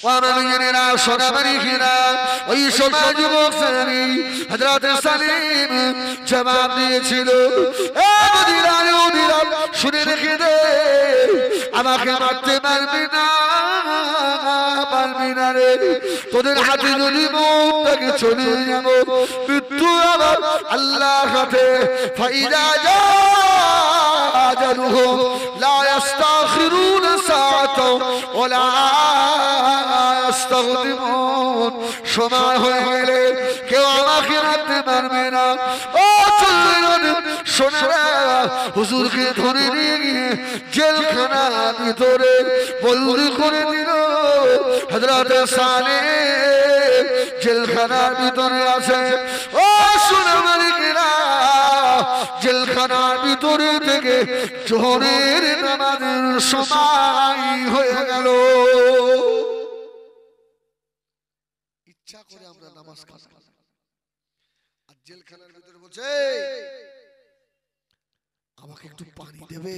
ওয়ামামিনা সোনামারিখিনা ওই সময় যুবক শ্রেণী হযরত সালিম জবাব দিয়েছিল, এ মদিনার উদিরা শুনে রেখে দে, আমাকে মারতে পারবি না, পারবি না রে, তোদের হাতে যদি মৌতকে চলে যাব, মৃত্যু আমার আল্লাহর হাতে। ফাইদা জাআজালুহুম লা ইস্তাখিরুনা সাআতাও ওয়ালা ইস্তাগদিমুন, সময় হয়ে গেলে কেউ আমাকে মারতে পারবে না। ও সোনারা হুজুরকে ধরে নিয়ে গিয়ে জেলখানার ভিতরে বন্দী করে দিল। হযরত সালেহ জেলখানার ভিতরে আছে। ও সোনা মালিকেরা, জেলখানার ভিতরে থেকে জোহরের নামাজের সময় হয়ে গেল। ইচ্ছা করে আমরা নামাজ কাজা আর জেলখানার ভিতরে বলছে, আমাকে একটু পানি দেবে,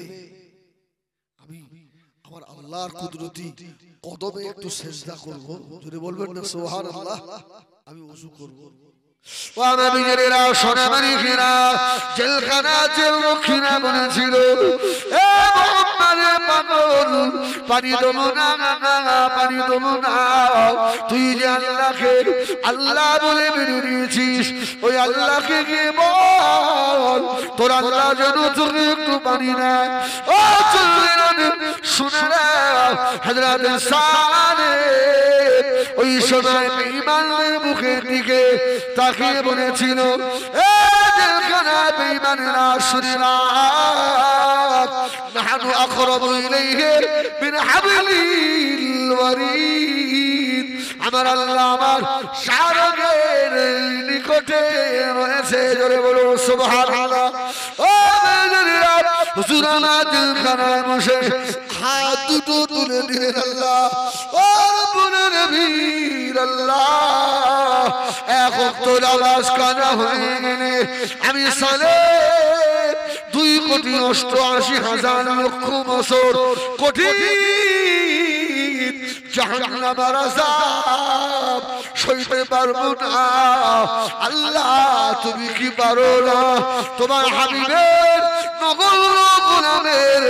আমি আমার আল্লাহর কুদরতি কদমে একটু সেজদা করব। যদি বলবেন না সুবহানাল্লাহ, আমি ওযু করব। ও নবীরা সোনামানিরা জেলখানা জেলরক্ষীরা বলেছিল, এ মুহাম্মদ পাগল, পানি দেবো না, পানি দেবো না, তুই যে আল্লাহকে আল্লাহ বলে মেনে নিয়েছিস, ওই আল্লাহকে গিয়ে বল তোর আল্লাহ যেন তোকে একটু পানি নেয়। ও শুনে হযরত সালেহ ওই সময় বেঈমানদের মুখের দিকে তাকিয়ে বলেছিল, এ জেলখানা বেঈমানেরা শুনে না, নাহনু আকরাবু ইলাইহি মিন হাবলিল ওয়ারিদ, আমার আল্লাহ আমার শারগের নিকটে রয়েছে। জোরে বলো সুবহানাল্লাহ। ও মেয়েরা, হুজুর আমার জেলখানায় বসে হাত দুটো তুলে দিলেন, আল্লাহ ও রব্বুল আলামিন, আল্লাহ এক ওয়াক্ত নামাজ কাজা হয়ে গেলে আমি সালেহ 2,88,000 লক্ষ বছর কঠিন জাহান্নামের আযাব সইতে পারবো না। আল্লাহ তুমি কি পারো না তোমার হাবিবের নগর গোলামের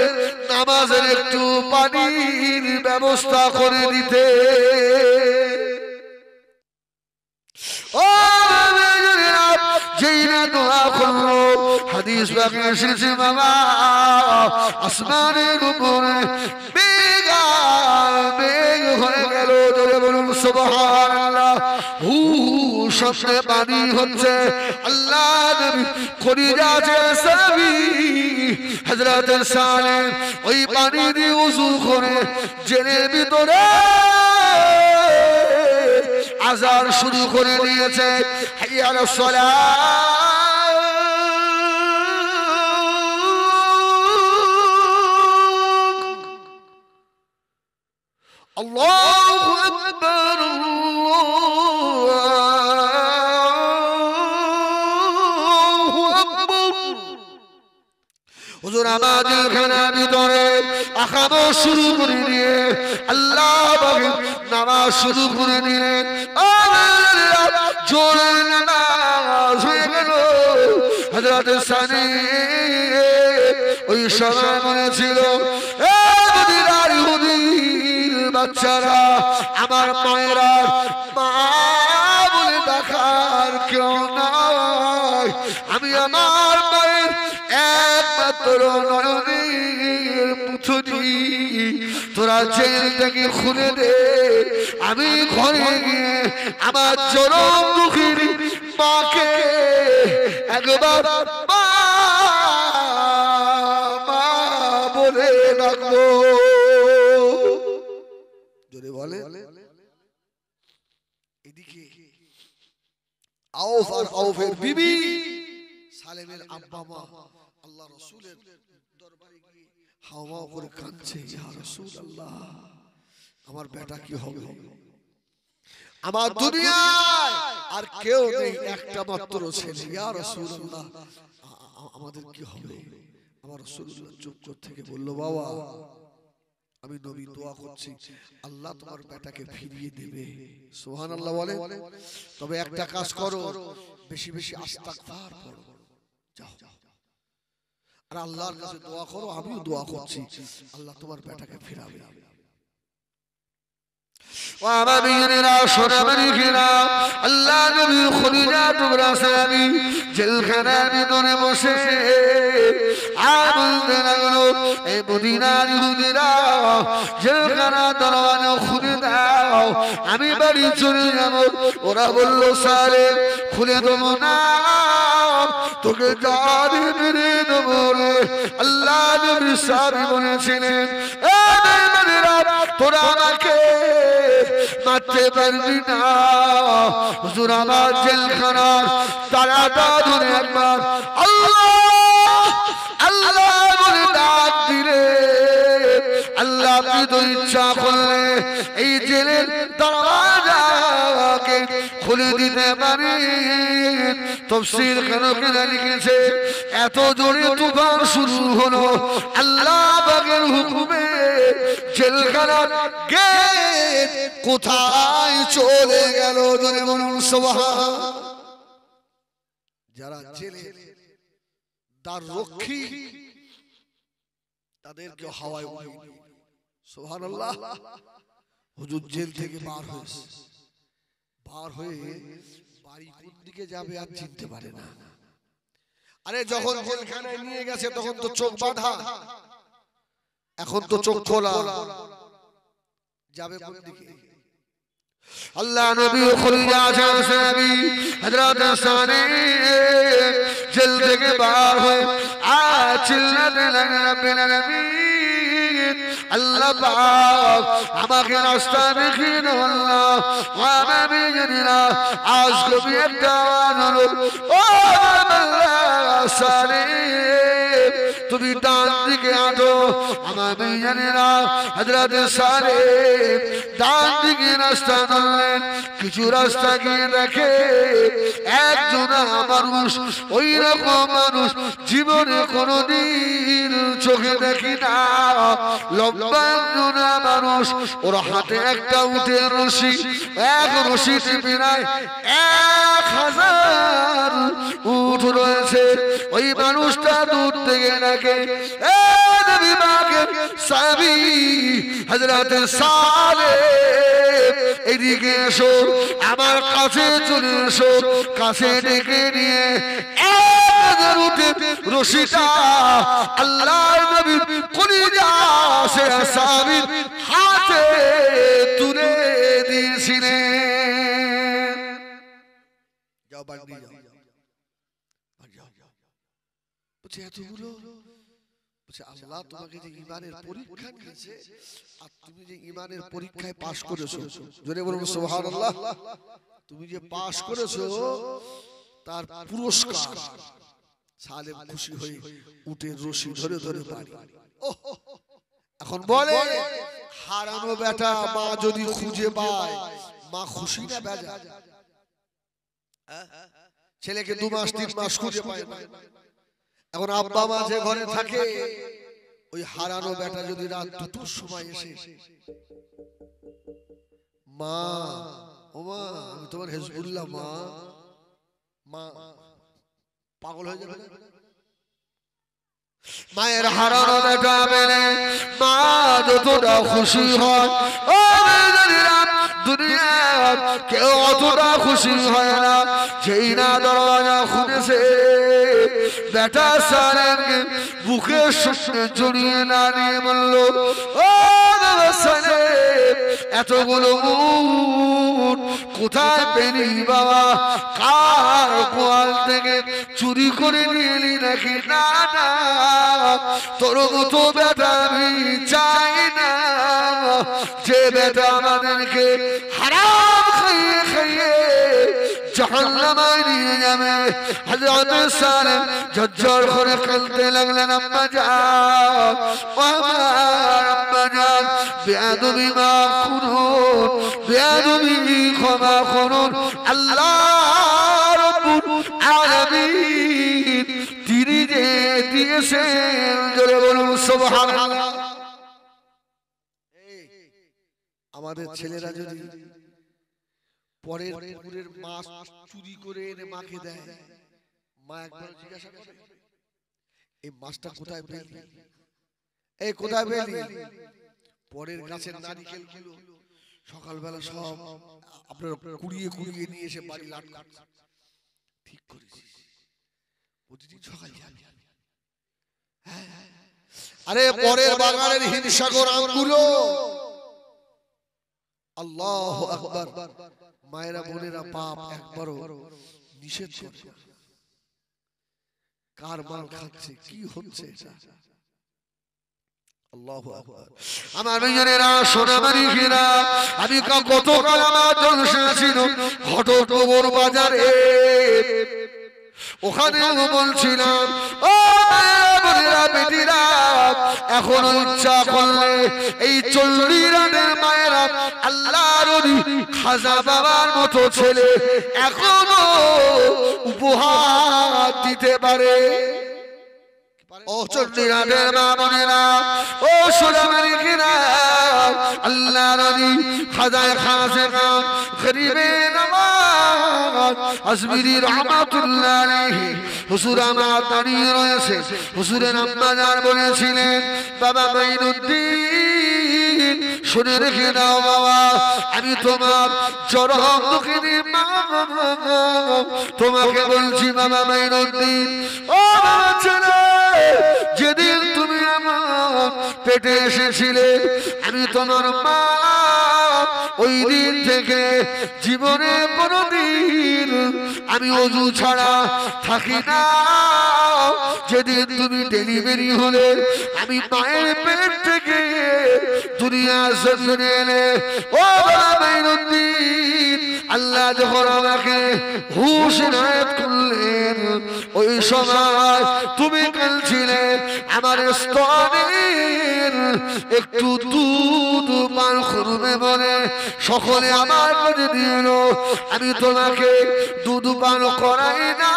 নামাজের একটু পানির ব্যবস্থা করে দিতে? ও যেই না দোয়া করলো, হাদিস বাকি এসেছে বাবা, আসমানের উপরে মেঘ হয়ে গেল। ধরে বলুন সুবহানাল্লাহ। হু শব্দে পানি হচ্ছে। আল্লাহ নবী খদিজা যে সাহাবী হযরত সালেহ ওই পানি দিয়ে ওযু করে জেলের ভিতরে আযান শুরু করে দিয়েছে, হাইয়া আলাস সালাহ। আল্লাহু আকবার, আল্লাহু আকবার। হুজুর আমার জেলখানার ভিতরে আকামত শুরু করে দিয়ে আল্লাহ পাকের নামাজ শুরু করে দিলেন। জোরে নামাজ হয়ে গেল। হযরত সালেহ ওই সময় বলেছিল, এ মদিনার ইহুদির বাচ্চারা, আমার মায়েরা, মা বলে দেখার কেউ নাই, আমি আমার মায়ের একমাত্র নয়নের পুত্রী, তোরা জেল থেকে খুলে দে, আমি ঘরে গিয়ে আমার চরম দুঃখের মাকে একবার মা বলে ডাকবো। জোরে বলে। এদিকে আউফ আর আউফের বিবি সালেমের আব্বা মা আল্লাহ রাসূলের দরবারে গিয়ে হাওয়া করে কাঁদছে, ইয়া রাসূলুল্লাহ, আমার বেটা কি হবে? আমার দুনিয়ায় আর কেউ নেই, একটা মাত্র ছেলে, ইয়া রাসূলুল্লাহ, আমাদের কি হবে? আমার রাসূলুল্লাহ চুপ থেকে বলল, বাবা আমি নবী দোয়া করছি আল্লাহ তোমার বেটাকে ফিরিয়ে দেবে। সুবহানাল্লাহ বলে। তবে একটা কাজ করো, বেশি বেশি ইস্তিগফার পড়ো, যাও আর আল্লাহর কাছে দোয়া করো। আমিও দোয়া করছি আল্লাহ তোমার বেটাকে ফিরাবে। وعمامينا شرمانينا الله نبي خرجات براسامي جلخنا بدون بوسه عامل دنگلو اي مدينة يهودنا جلخنا دروانه খুলে দাও, আমি বাড়ি চলে যাব। ওরা বলল সালে খুলে দেব না, তোকে জানি মেরে দেব রে। আল্লাহ নবী সাহাবী বলেছিলেন তোরা আমাকে মারতে পারবি না। হুজুর আমার জেলখানার তালাটা ধরে একবার আল্লাহ আল্লাহ বলে ডাক দিলে আল্লাহ আপনি তো ইচ্ছা করলে এই জেলের দরওয়াজাকে খুলে দিতে পারেন। তাফসীর কেন লিখেছে এত জোরে তুফান শুরু হলো আল্লাহ পাকের হুকুমে জেলখানার গেট কোথায় চলে গেল? জোরে বলুন সুবহান। যারা জেলের দ্বার রক্ষী তাদেরকে হাওয়ায় উড়িয়ে নিয়ে সুবহানাল্লাহ। হুজুর জেল থেকে বার হয়েছে, বার হয়ে বাড়ি কোন দিকে যাবে আর চিনতে পারে না। আরে যখন জেলখানায় নিয়ে গেছে তখন তো চোখ বাঁধা, এখন তো চোখ খোলা, যাবে কোন দিকে? আল্লাহ নবী খুলিয়া জানাবি হযরত সানি জেল থেকে বার হয়ে চিল্লাতে লাগলেন রব্বিল আলামিন আল্লাহ পাক আমাকে রাস্তা দেখিয়ে দাও আল্লাহ। আমি জানি না আজ কবি একটা হলো ও আল্লাহ সানি তুমি ডান দিকে আটো, আমি জানি না হযরত সানি ডান দিকে রাস্তা ধরলেন। কিছু রাস্তা গিয়ে দেখে একজন মানুষ, ওই রকম মানুষ জীবনে কোনদিন চোখে দেখি না। লম্বা একজন মানুষ, ওর হাতে একটা উটের রশি, এক রশিতে প্রায় 1000 উট রয়েছে। ওই মানুষটা দূর থেকে দেখে নবী পাকের সাহাবী হযরত সালেহ এদিকে এসো, আমার কাছে চলে এসো। কাছে ডেকে নিয়ে রশিটা আল্লাহ নবীর কলিজা সে সাহাবীর হাতে তুলে দিয়েছিলেন। যাও বাড়ি যাও, বলছে এতগুলো, বলছে আল্লাহ তোমাকে যে ঈমানের পরীক্ষা নিয়েছে আর তুমি যে ঈমানের পরীক্ষায় পাশ করেছো, জোরে বলুন সুবহানাল্লাহ। তুমি যে পাশ করেছো তার পুরস্কার। সালেম খুশি হয়ে উটের রশি ধরে ধরে বাড়ি। এখন বলে হারানো বেটা মা যদি খুঁজে পায় মা খুশি না বেজা? ছেলেকে 2 মাস 3 মাস খুঁজে পায় না। এখন আব্বা মা যে ঘরে থাকে, ওই হারানো বেটা যদি রাত 2টোর সময় এসে মা ও মা আমি তোমার হিজবুল্লাহ মা, মা পাগল হয়ে যাবে না? মায়ের হারানো বেটা পেলে মা যতটা খুশি হয়, ও দুনিয়ার কেউ অতটা খুশি হয় না। যেই না দরজা খুলেছে বেটা সালেমকে বুকের সঙ্গে জড়িয়ে না নিয়ে বলল ও সালেম এতগুলো উট কোথায় পেলি বাবা? কার গোয়াল থেকে চুরি করে নিয়ে এলি নাকি? না না, তোর মতো বেটা আমি চাই না, যে বেটা আমাদেরকে হারাম খাইয়ে খাইয়ে জাহান্নামে নিয়ে যাবে। হযরত সালেম ঝরঝর করে কাঁদতে লাগলেন। আম্মা জান, ও আমার আম্মা জান, বেয়াদবি মাফ করুন, বেয়াদবি ক্ষমা করুন। আল্লাহ রাব্বুল আলামিন তিনি যে দিয়েছেন, জোরে বলুন সুবহানাল্লাহ। আমাদের ছেলেরা যদি পরের পুকুরের মাছ চুরি করে এনে মাকে দেয়, মা একবার জিজ্ঞাসা করে এই মাছটা কোথায় পেলি, এই কোথায় পেলি? পরের গাছের নারিকেল গুলো সকালবেলা সব আপনার কুড়িয়ে কুড়িয়ে নিয়ে এসে বাড়ি লাট করছে। ঠিক করেছিস, প্রতিদিন সকাল যাবি। আরে পরের বাগানের হিমসাগর আমগুলো, আল্লাহু আকবার। মায়েরা বোনেরা পাপ একবারও নিষেধ করে না। কার মাল খাচ্ছে, কি হচ্ছে এটা? আল্লাহু আকবার। আমার ভাইয়েরা সোনামারি ঘেরা, আমি গতকাল আমার জলসা ছিল ঘটকপুর বাজারে, ওখানে বলছিলাম ও বোনেরা বেটিরা, এখন ইচ্ছা করলে এই 40 রানের মায়েরা আল্লাহর ওলি খাজা বাবার মতো ছেলে এখনো উপহার দিতে পারে। ও 40 রানের মা বোনেরা, ও সোনামারি ঘেরা, আল্লাহর ওলি খাজা খাজা গরিবে নওয়াজ আজমিরি রহমাতুল্লাহ আলাইহি হুজুর আমার দাঁড়িয়ে রয়েছে। হুজুরের আম্মা জান বলেছিলেন, বাবা মাইনুদ্দিন শুনে রেখে দাও বাবা, আমি তোমার চরম দুঃখিনী মা, তোমাকে বলছি বাবা মাইনুদ্দিন, ও বাবা ছেলে, যেদিন তুমি আমার পেটে এসেছিলে আমি তোমার মা, ওই দিন থেকে জীবনে কোনদিন আমি ওযু ছাড়া থাকি না। যেদিন তুমি ডেলিভারি হলে আমি মায়ের পেট থেকে দুনিয়া জমিনে এলে, ও বাবা মাইনুদ্দিন, আল্লাহ যখন আমাকে হুঁশ ইনায়েত করলেন, ওই সময় তুমি কাঁদছিলে, আমার স্তনের একটু দুধ পান করবে বলে সকলে আমার কাছে দিয়ে এলো, আমি তোমাকে দুধ পান করাই না।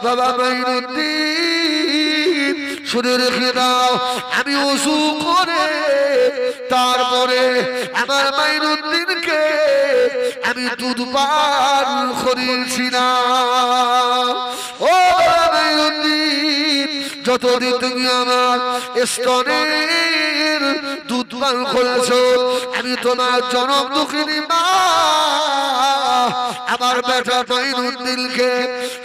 বাবা মাইনুদ্দিন শুনে রেখে দাও, আমি ওযু করে তারপরে আমার মাইনুদ্দিনকে আমি দুধ পান করিয়েছিলাম। ও মাইনুদ্দিন, যতদিন তুমি আমার স্তনের দুধ পান করেছো, আমি তোমার জনম দুঃখিনী মা, আমার বেটা মাইনুদ্দিনকে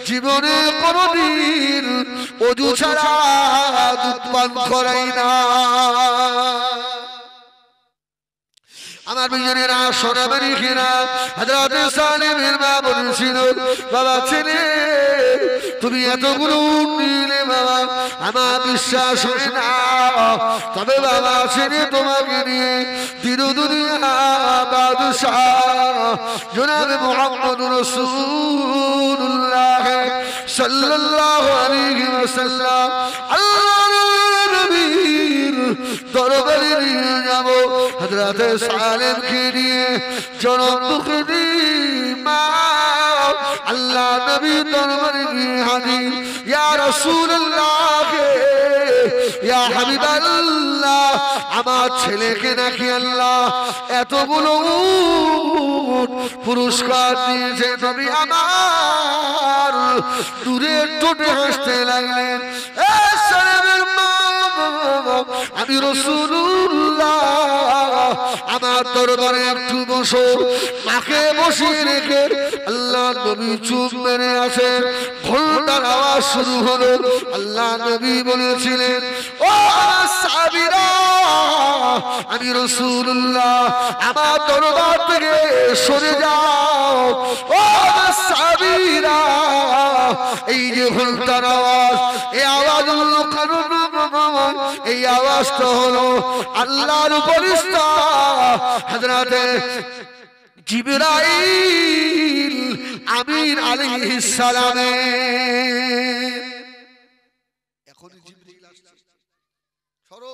জীবনে কোনদিন ওযু ছাড়া দুধ পান করাই না। আমার ভাইয়েরা সোনামারি ঘেরা, হযরত সালেমের মা বলেছিল, বাবা ছেলে তুমি এতগুলো নিলে বাবা আমার বিশ্বাস হয় না, তবে বাবা ছেলে তোমাকে নিয়ে দিন দুনিয়া বাদশাহ জনাবে মুহাম্মদুর রাসূলুল্লাহ সাল্লাল্লাহু আলাইহি ওয়াসাল্লাম আল্লাহর নবীর দরবারে নিয়ে যাব। হযরত সালেমকে নিয়ে জনম দুঃখিনী মা আল্লাহ নবীর দরবারে নিয়ে হাজির। ইয়া রাসূলুল্লাহ, ইয়া হাবিবাল্লাহ, আমার ছেলেকে নাকি আল্লাহ এতগুলো পুরস্কার দিয়েছে। নবী আমার দূরে টোটে হাসতে লাগলেন, আমি রাসূলুল্লাহ, আমার দরবারে একটু বসো। মাকে বসিয়ে রেখে আল্লাহ নবী চুপ মেরে আছেন। ঘন্টার আওয়াজ শুরু হলো। আল্লাহ নবী বলেছিলেন, ও সাহাবীরা, আমি রাসূলুল্লাহ, আমার দরবার থেকে সরে যাও। ও সাহাবীরা, এই যে ঘন্টার আওয়াজ, এই আওয়াজ হলো কারণ, এই আওয়াজটা হলো আল্লাহর ফেরেশতা হযরত জিবরাইল আমিন আলাইহিস সালামের। এখন জিবরাইল আসছে, সরো,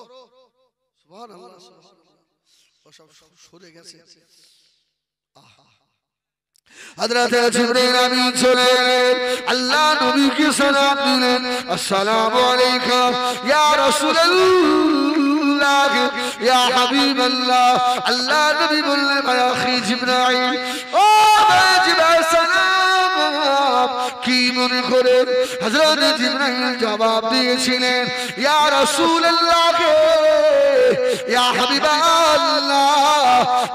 সুবহানাল্লাহ, ও সব সরে গেছে। হযরত জিবরাইল আমিন চলে আল্লাহ নবীকে সালাম দিলেন, আসসালামু আলাইকা ইয়া রাসূলুল্লাহ। রাসূলুল্লাহ ইয়া হাবিবাল্লাহ আল্লাহ নবী বললেন ইয়া আখি জিবরাইল ও জিবরাইল সালাম কি মনে করে হযরত জিবরাইল জবাব দিয়েছিলেন ইয়া রাসূলুল্লাহ ইয়া হাবিবাল্লাহ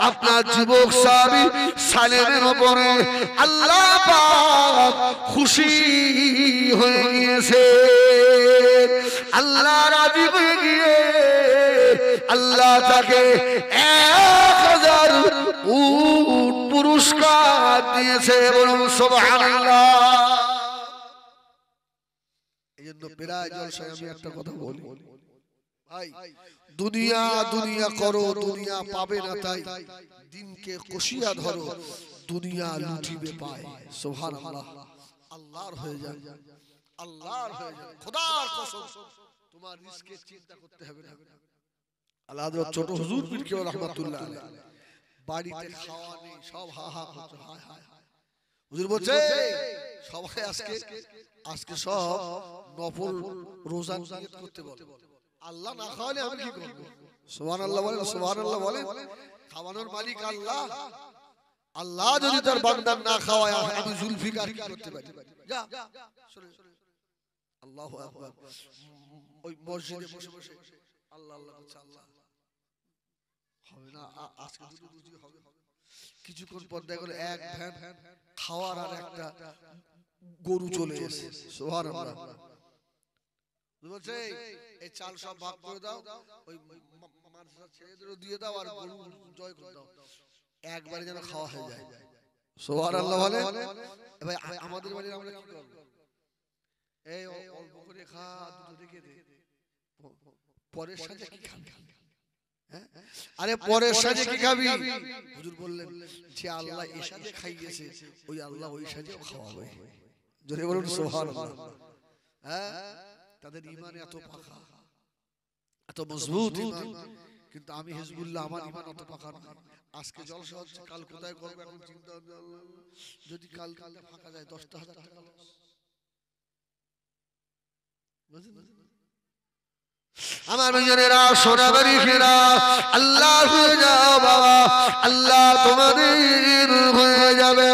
আপনার যুবক সাহাবী সালেমের উপরে আল্লাহ পাক খুশি হয়ে গিয়েছে আল্লাহ রাজি হয়ে গিয়ে আল্লাহ তাকে 1000 উট পুরস্কার দিয়েছে বলুন সুবহানাল্লাহ এজন্য প্রায় জলসায় আমি একটা কথা বলি ভাই দুনিয়া দুনিয়া করো দুনিয়া পাবে না তাই দিনকে কষিয়া ধরো দুনিয়া লুটিবে পায় সুবহানাল্লাহ আল্লাহর হয়ে যায় আল্লাহর হয়ে যায় খোদার কসম তোমার রিজকের চিন্তা করতে হবে না আল্লাহ হযরত ছোট হুজুর পীর কেবল রাহমাতুল্লাহ আলাইহি বাড়িতে খাওয়া নেই সব হা হা করছে হায় হায় হুজুর বলছে সবাই আজকে সব নফল রোজা নিয়ত করতে বলে আল্লাহ না খাওয়ালে আমি কি করব সুবহানাল্লাহ বলেন সুবহানাল্লাহ বলেন খাওয়ানোর মালিক আল্লাহ আল্লাহ যদি তার বান্দার না খাওয়ায় আমি জুলফিকার কি করতে পারি যা আল্লাহু আকবার ওই মসজিদে বসে বসে আল্লাহ আল্লাহ করছে আল্লাহ হবে না আজকে দুটো হবে কিছুক্ষণ পর দেখা গেল এক ভ্যান খাওয়ার আর একটা গরু চলে এসেছে সুবহানাল্লাহ বলছে এই চাল সব ভাগ করে দাও ওই মাদ্রাসা ছেলেদেরও দিয়ে দাও আর গরু জয় করে দাও একবারে যেন খাওয়া হয়ে যায় সুবহানাল্লাহ বলে ভাই আমাদের বাড়িতে আমরা কি করব এই অল্প করে খা দুটো রেখে দে পরের সাথে কি খাবি আরে পরের সাথে কি খাবি হুজুর বললেন যে আল্লাহ এই সাথে খাইয়েছে ওই আল্লাহ ওই সাথেও খাওয়াবে জোরে বলুন সুবহানাল্লাহ হ্যাঁ তাদের ঈমান এত পাকা এত মজবুত ঈমান কিন্তু আমি হিজবুল্লাহ আমার ঈমান অত পাকা না আজকে জলসা হচ্ছে কাল কোথায় করব এখন চিন্তা যদি কাল ফাঁকা যায় 10,000 টাকা লস বুঝলেন আমার ভাইয়েরা সোনাবাড়ি ফেরা আল্লাহ হয়ে যাও বাবা আল্লাহ তোমাদের হয়ে যাবে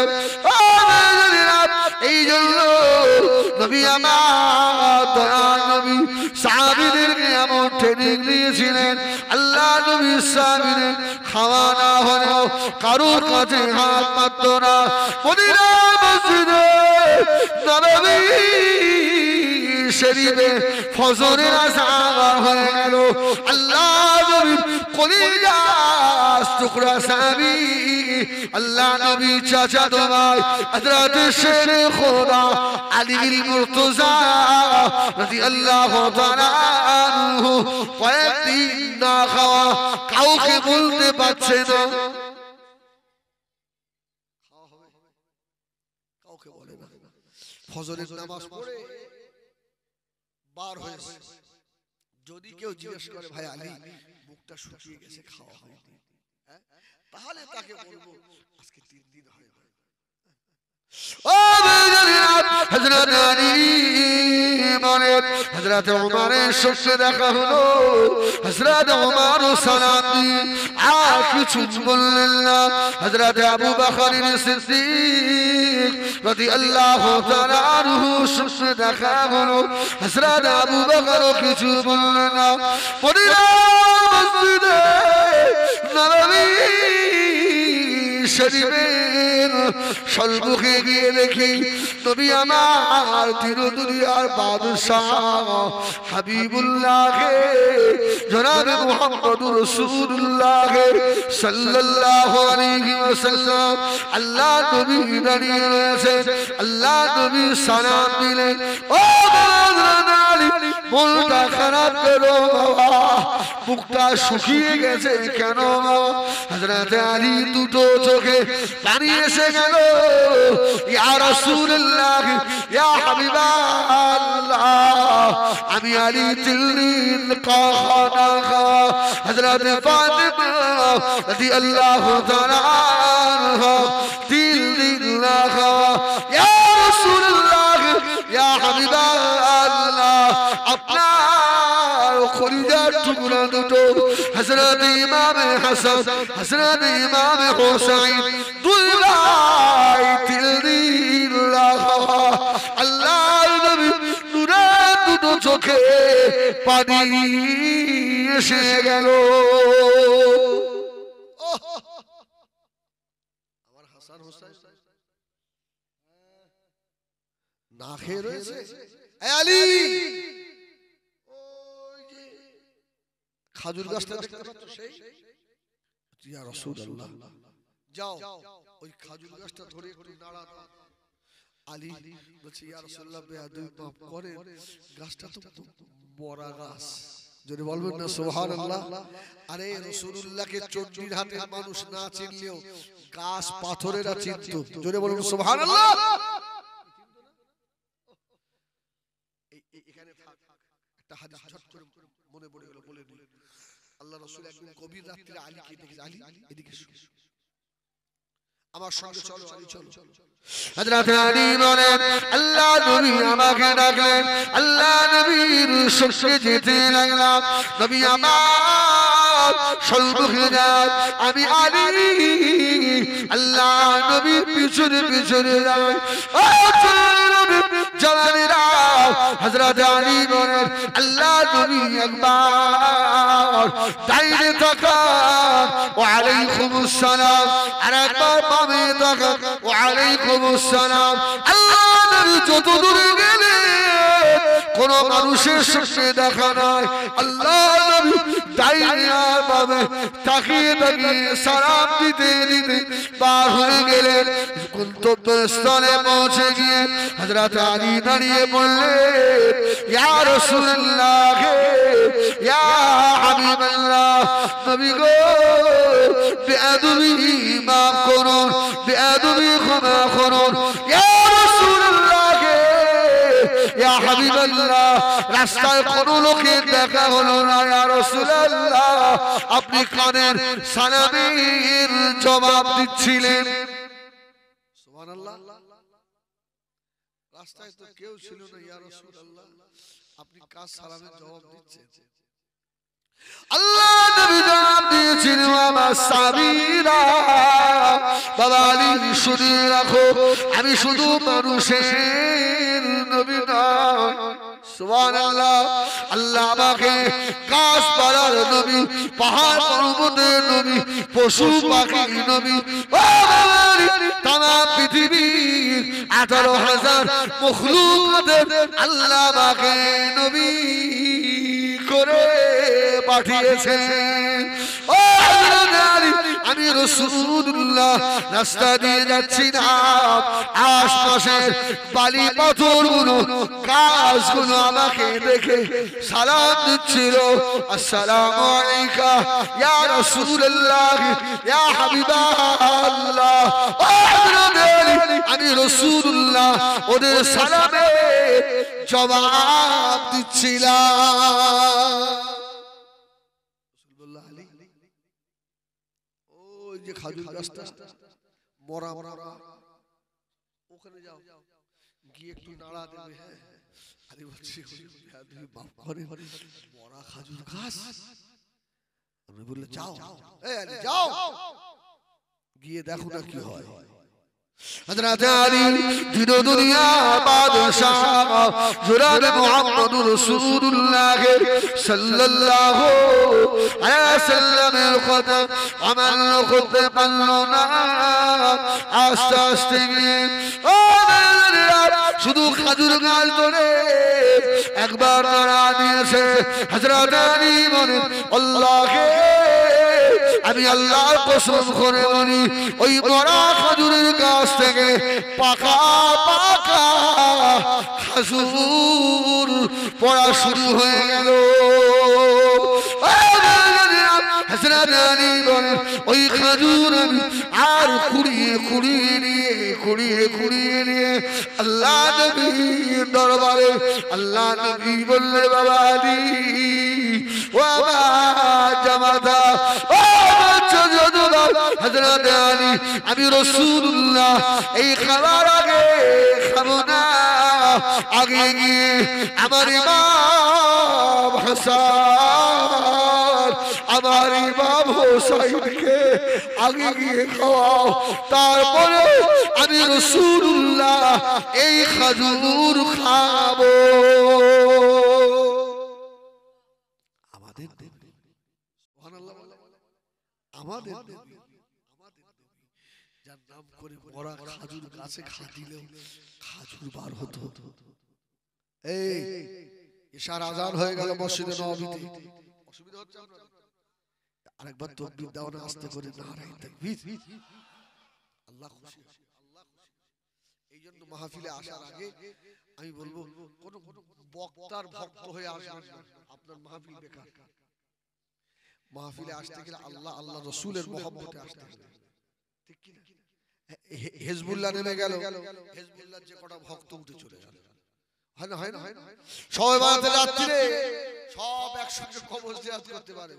এই জন্য নবী আমার দয়াল নবী সাহাবীদেরকে এমন ট্রেনিং দিয়েছিলেন আল্লাহ নবী সাহাবীদের খাওয়া না হলেও কারোর কাছে হাত পাতত না মদিনা মসজিদে নববী শরীফে ফজরের আযান হয়ে গেল আল্লাহ নবীর কলিজা টুকরা সাহাবী আল্লাহ নবী চাচাতো ভাই হযরত শেরে খোদা আলী মুর্তজা রাদিয়াল্লাহু তাআলা আনহু কয়েকদিন না খাওয়া কাউকে বলতে পারছে না খাওয়া হবে কাউকে বলে না ফজরের নামাজ পড়ে বার হয়েছে যদি কেউ জিজ্ঞেস করে ভাই আলী মুখটা শুকিয়ে গেছে খাওয়া হয়নি তাহলে তাকে বলবো আজকে 3 দিন হয়ে গেল ও হযরত আলী মানে হযরত ওমরের সাথে দেখা হলো হযরত ওমর সালাম দিয়ে আর কিছু বললেন না হযরত আবু বকর সিদ্দিক রাদিয়াল্লাহু তাআলা আনহু সাথে দেখা হলো হযরত আবু বকর কিছু বললেন না মদিনা মসজিদে নববী শরীফের সম্মুখে গিয়ে দেখি নবী আমার তিরুদুনিয়ার বাদশাহ হাবিবুল্লাহ জনাবে মুহাম্মদুর রাসূলুল্লাহ সাল্লাল্লাহু আলাইহি ওয়াসাল্লাম আল্লাহ নবী দাঁড়িয়ে রয়েছে আল্লাহ নবী সালাম দিলেন ও আলী মনটা খারাপ করো বাবা মুখটা শুকিয়ে গেছে কেন বাবা হযরত আলী দুটো চোখে পানি এসে গেল ইয়া রাসূলুল্লাহ ইয়া হাবিবাল্লাহ আমি আলী তিলদিন খানা খাওয়া হযরত ফাতিমা রাদিয়াল্লাহু তাআলা আনহা তিলদিন না খাওয়া ইয়া রাসূলুল্লাহ ইয়া হাবিবাল্লাহ আপনার কলিজার টুকরা দুটো হযরত ইমাম হাসান হযরত ইমাম হুসাইন দুই ভাই তিলদিল্লাহ আল্লাহর নবী নূরের দুটো চোখে পানি এসে গেল আমার হাসান হুসাইন না খেয়ে রয়েছে আলী ওই যে খাজুর গাছটা দেখতে পাচ্ছ সেই ইয়া রাসূলুল্লাহ যাও ওই খাজুর গাছটা ধরে একটু নাড়া দাও আলী বলছে ইয়া রাসূলুল্লাহ বেয়াদবি মাফ করে গাছটা তো বড়া গাছ যদি বলবেন না সুবহানাল্লাহ আরে রাসূলুল্লাহকে চণ্ডীর হাতের মানুষ না চিনলেও গাছ পাথরেরা চিনতো যদি বলবেন সুবহানাল্লাহ এখানে একটা হাদিস ছোট করে মনে পড়ে গেল বলে দিই আল্লাহ রাসূল একদিন গভীর রাতে আলীকে দেখে আলী এদিকে আমার সঙ্গে চলো আলী চলো হযরত আলী বলেন আল্লাহ নবী আমাকে ডাকলেন আল্লাহ নবীর সঙ্গে যেতে লাগলাম নবী আমার সম্মুখে যান আমি আলী আল্লাহ নবীর পিছনে পিছনে যাই ও নবী জানেরা হযরত আলী বলেন আল্লাহ নবী একবার ডাইনে তাকান ওয়া আলাইকুমুস সালাম আর একবার বামে তাকান ওয়া আলাইকুমুস সালাম আল্লাহ নবী যত দূরে গেলেন কোন মানুষের সঙ্গে দেখা নাই আল্লাহ নবী ডাইনে আর বামে তাকিয়ে তাকিয়ে সালাম দিতে দিতে পার হয়ে গেলেন গন্তব্যস্থলে পৌঁছে গিয়ে হযরত আলী দাঁড়িয়ে বললেন ইয়া রাসূলুল্লাহ ইয়া হাবিবাল্লাহ নবী গো বেয়াদবি মাফ করুন বেয়াদবি ক্ষমা করুন ইয়া রাসূলুল্লাহ ইয়া হাবিবাল্লাহ রাস্তায় কোন লোকের দেখা হলো না ইয়া রাসূলুল্লাহ আপনি কানের সালামের জবাব দিচ্ছিলেন সুবহানাল্লাহ রাস্তায় তো কেউ ছিল না ইয়া রাসূলুল্লাহ আপনি কার সালামের জবাব দিচ্ছেন আল্লাহ নবী জবাব দিয়েছেন ওয়া সাবিরা বাবা আলী শুনে রাখো আমি শুধু মানুষের নবী নয় সুবহানাল্লাহ আল্লাহ আমাকে গাছপালার নবী পাহাড় পর্বতের নবী পশু পাখির নবী তামাম পৃথিবীর 18,000 মখলুকাতের আল্লাহ আমাকে নবী করে পাঠিয়েছেন ও আমি রাসূলুল্লাহ রাস্তা দিয়ে যাচ্ছি না আশপাশের বালি পাথরগুলো গাছগুলো আমাকে দেখে সালাম দিচ্ছিল আসসালামু আলাইকা ইয়া রাসূলুল্লাহ ইয়া হাবিবাল্লাহ আমি রাসূলুল্লাহ ওদের সালামে জবাব দিচ্ছিলাম ওই যে খাজুর গাছটা মরা মরা ওখানে যাও গিয়ে একটু নাড়া দেবে হ্যাঁ আরে বলছি তুমি বাপ করে মরা খাজুর গাছ আমি বললে যাও এই আলী যাও গিয়ে দেখো না কি হয় হযরত আলী দিন দুনিয়া বাদশাহ জনাব মুহাম্মদ রাসূলুল্লাহ সাল্লাল্লাহু আলাইহি ওয়াসাল্লামের কথা আমল করতে পারল না আস্তে আস্তে শুধু খাজুর গাছ ধরে একবার নাড়া দিয়েছে হযরত আলী বলেন আল্লাহকে আমি আল্লাহর কসম করে বলি ওই বড় খাজুরের গাছ থেকে পাকা পাকা খাজুর পড়া শুরু হয়ে গেল হযরত আলী বলেন ওই খাজুর আর কুড়িয়ে নিয়ে আল্লাহ নবীর দরবারে আল্লাহ নবী বললেন বাবা আলী ও আমার জামাতা ও হযরত আলী আমি রাসূলুল্লাহ এই খাবার আগে খাবো না আগে গিয়ে আমার ইমাম হাসান আমার ইমাম হোসেনকে আগে গিয়ে খাওয়াও, তারপরে আমি রাসূলুল্লাহ এই খেজুর খাবো। আমাদের নবী, সুবহানাল্লাহ, আমাদের নবী, যার নাম করে মরা খাজুর গাছে খা দিলেও খাজুর বার হতো। এই ইশার আজান হয়ে গেল মসজিদে নববীতে, অসুবিধা হচ্ছে আপনাদের? আরেকবার তাকবীর দাও না আস্তে করে, নারায়ে তাকবীর। আল্লাহ খুশি, আল্লাহ খুশি। এই জন্য মাহফিলে আসার আগে আমি বলবো কোন বক্তার ভক্ত হয়ে আসবেন না, আপনার মাহফিল বেকার। মাহফিলে আসতে গেলে আল্লাহ আল্লাহ রাসূলের মহব্বতে আসতে হবে, ঠিক কি না? হিজবুল্লাহ নেমে গেল, হিজবুল্লাহর যে কটা ভক্ত উঠে চলে গেল, হয় না, হয় না, হয় না? সবাই বাড়াতে রাত্রিরে সব একসঙ্গে কবর জিয়ারত করতে পারে,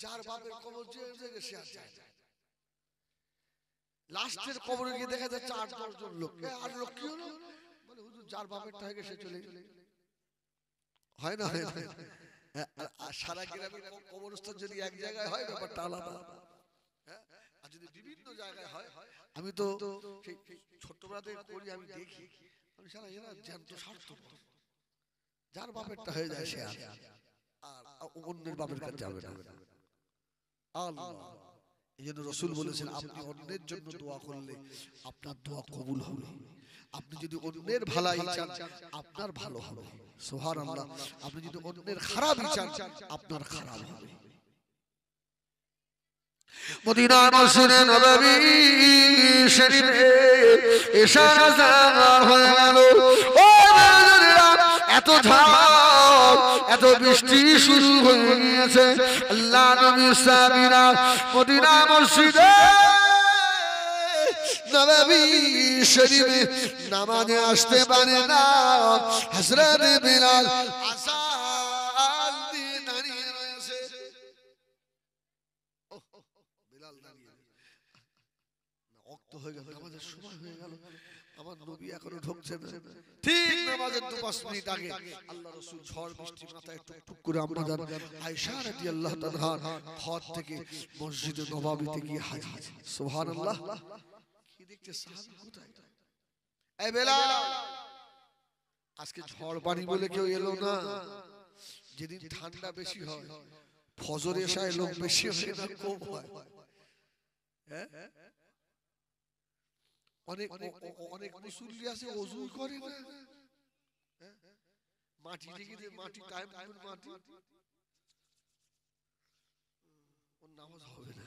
যার বাপের কবর জিয়ারত হয়ে গেছে আর যায় না। লাস্টের কবরে গিয়ে দেখা যাচ্ছে ৮-১০ জন লোক। আর লোক কি হলো? বলে হুজুর যার বাপেরটা হয়ে গেছে চলে গেল। হয় না, হয় না? আর সারা গ্রামের কবরস্থান যদি এক জায়গায় হয় ব্যাপারটা আলাদা, আর যদি বিভিন্ন জায়গায় হয়। আমি তো সেই ছোটবেলাতে করি, আমি দেখি, আমি সারা এরা জ্যান্ত স্বার্থপর, যার বাপেরটা হয়ে যায় সে আর অন্যের বাপের কাছে যাবে না। আল্লাহ, এই জন্য রাসূল বলেছেন আপনি অন্যের জন্য দোয়া করলে আপনার দোয়া কবুল হবে। আপনি যদি অন্যের ভালাই চান আপনার ভালো হবে, সুবহানাল্লাহ। আপনি যদি অন্যের খারাপ চান আপনার খারাপ হবে। মদিনা মসজিদে নববী শরীফে ইশার আযান হয়ে গেল। ও বান্দারা, এত ঝড় এত বৃষ্টি শুরু হয়ে গিয়েছে, আল্লাহ নবী সাহাবীরা মদিনা মসজিদে নববী শরীফে নামাজে আসতে পারে না। হযরত বিলাল আযান দিয়ে দাঁড়িয়ে রয়েছে। বিলাল দাঁড়িয়ে, ওয়াক্ত হয়ে গেল, নামাজের সময় হয়ে গেল, আমার নবী এখনো ঢুকছে না। ঠিক নামাজের ২-৫ মিনিট আগে আল্লাহ রাসূল ঝড় বৃষ্টি মাথায় টুকটুক করে আম্মাজান আয়েশা রাদিয়াল্লাহু তাআলার ঘর থেকে মসজিদে নববীতে গিয়ে হাজির। সুবহানাল্লাহ। কি দেখতে সাহাবী কোথায়? এই বেলাল, আজকে ঝড় পানি বলে কেউ এলো না। যেদিন ঠান্ডা বেশি হয় ফজর এশায় লোক বেশি হয় না কম হয়? হ্যাঁ, অনেক অনেক মুসল্লি আছে ওযু করে না, মাটি রেখে দিয়ে মাটি টাইম টাইম মাটি, ওর নামাজ হবে না।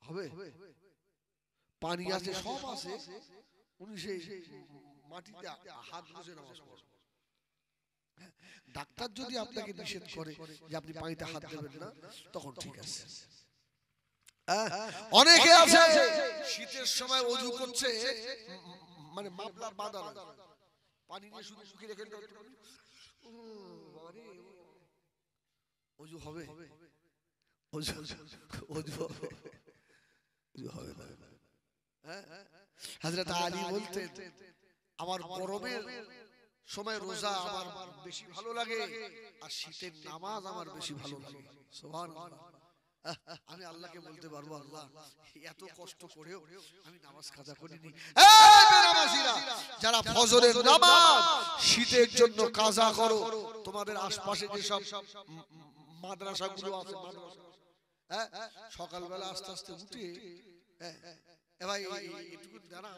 হবে? পানি আছে, সব আছে, উনি সেই মাটিতে হাত গুজে নামাজ পড়ে। ডাক্তার যদি আপনাকে নিষেধ করে যে আপনি পানিতে হাত দেবেন না, তখন ঠিক আছে। অনেকে আছে শীতের সময় ওযু করছে, মানে মাফলার বাঁধা পানি নিয়ে শুধু মুখে রেখে ওযু হবে? ওযু হবে না। হযরত আলী বলতেন আমার গরমের সময় রোজা আমার বেশি ভালো লাগে, আর শীতের নামাজ আমার বেশি ভালো লাগে। সুবহানাল্লাহ। আমি আল্লাহকে বলতে পারবো, আল্লাহ এত কষ্ট করেও আমি নামাজ কাজা করিনি। এই বেনামাজিরা, যারা ফজরের নামাজ শীতের জন্য কাজা করো, তোমাদের আশপাশে যে সব মাদ্রাসাগুলো আছে, মাদ্রাসা, সকালবেলা আস্তে আস্তে উঠে, ভাই এটুকু জানা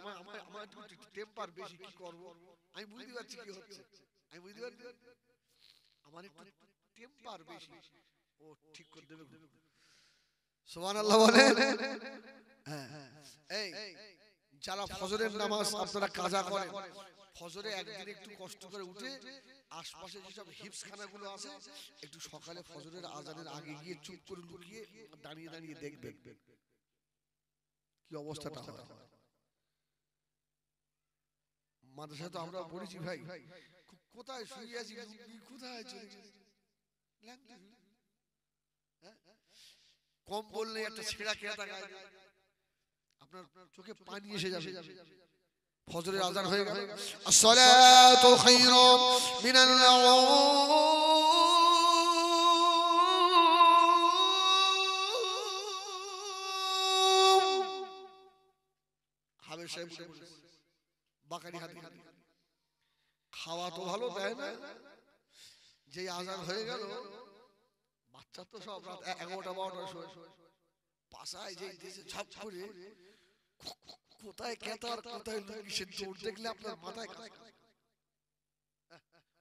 আমার একটু টেম্পার বেশি, কি করব আমি বুঝতে পারছি কি হচ্ছে, আমি বুঝতে পারছি আমার একটু টেম্পার বেশি, ও ঠিক করে দেবে। সুবহানাল্লাহ বলেন। এই যারা ফজরের নামাজ আপনারা কাজা করেন, ফজরে একদিন একটু কষ্ট করে উঠে আশপাশে যেসব হিপসখানাগুলো আছে একটু সকালে ফজরের আজানের আগে গিয়ে চুপ করে লুকিয়ে দাঁড়িয়ে দাঁড়িয়ে দেখবেন কি অবস্থাটা হয়। মাদ্রাসা তো আমরা পড়েছি ভাই, কোথায় শুয়ে আছি, কোথায় চলে গেছে, কম বললে একটা ছেঁড়া কেটা গায়ে আপনার চোখে পানি এসে যাবে। ফজরের আযান হয়ে গেল আসসালাতু খায়রুম মিনাল নাওম হাবের সাহেব বাকারি হাতে খাওয়া তো ভালো দেয় না যে আযান হয়ে গেল বাচ্চা তো সব রাত 11টা 12টার সময় পাশায় যে দিয়েছে ছাপ করে কোথায় কেতার কোথায় কিসের দৌড় দেখলে আপনার মাথায় কাজ করে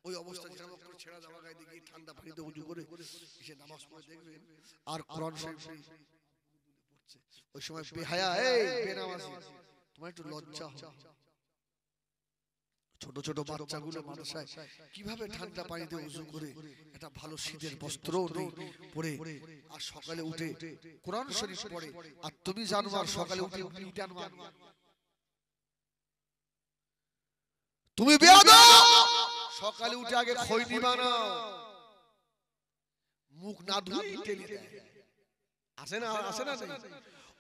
ওই অবস্থা যেরকম করে ছেঁড়া জামা গায়ে দিয়ে ঠান্ডা পানিতে উজু করে এসে নামাজ পড়ে দেখবেন আর কোরআন শরীফ পড়ছে ওই সময় বেহায়া এই বেনামাজি তোমার একটু লজ্জা হয় ছোট ছোট বাচ্চাগুলো মাদ্রাসায় কিভাবে ঠান্ডা পানিতে উজু করে একটা ভালো শীতের বস্ত্র নেই পরে আর সকালে উঠে কোরআন শরীফ পড়ে আর তুমি জানো আর সকালে উঠে বিটান মারো তুমি বেয়াদব সকালে উঠে আগে খৈনি বানাও মুখ না ধুই টেনে দেয় আসে না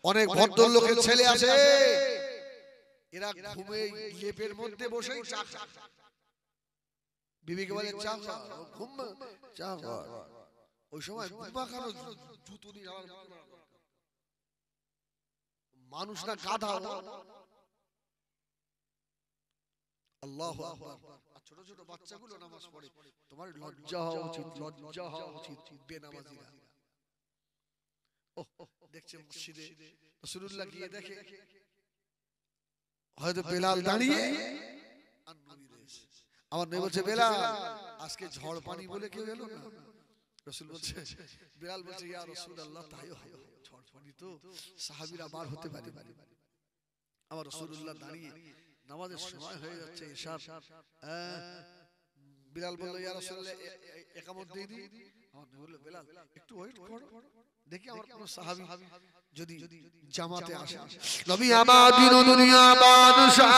অনেক ভদ্রলোকের ছেলে আছে এরা ঘুমে লেপের মধ্যে বসেই চা খায় বিবিকে বলে চা খা ঘুম চা খা ওই সময় ঘুমা খানো জুতো নিয়ে মানুষ না গাধা আল্লাহু আকবার ছোট ছোট বাচ্চাগুলো নামাজ পড়ে তোমার লজ্জা হওয়া উচিত বেনামাজিরা দেখছে মসজিদে রাসূলুল্লাহ গিয়ে দেখে হয়তো বেলাল দাঁড়িয়ে আর নবী রয়েছে আমার নবী বলছে বেলাল আজকে ঝড় পানি বলে কেউ এলো না রাসূল বলছে বেলাল বলছে ইয়া রাসূলুল্লাহ তাই হয় ঝড় পানি তো সাহাবীরা বার হতে পারে আমার রাসূলুল্লাহ দাঁড়িয়ে নামাজের সময় হয়ে যাচ্ছে ইশার বেলাল বলল ইয়া রাসূলুল্লাহ ইকামত দিয়ে দিই আমার নবী বলল বেলাল একটু ওয়েট করো দেখি আমার কোন সাহাবী যদি জামাতে আসে নবী আমার দিন দুনিয়া বাদশাহ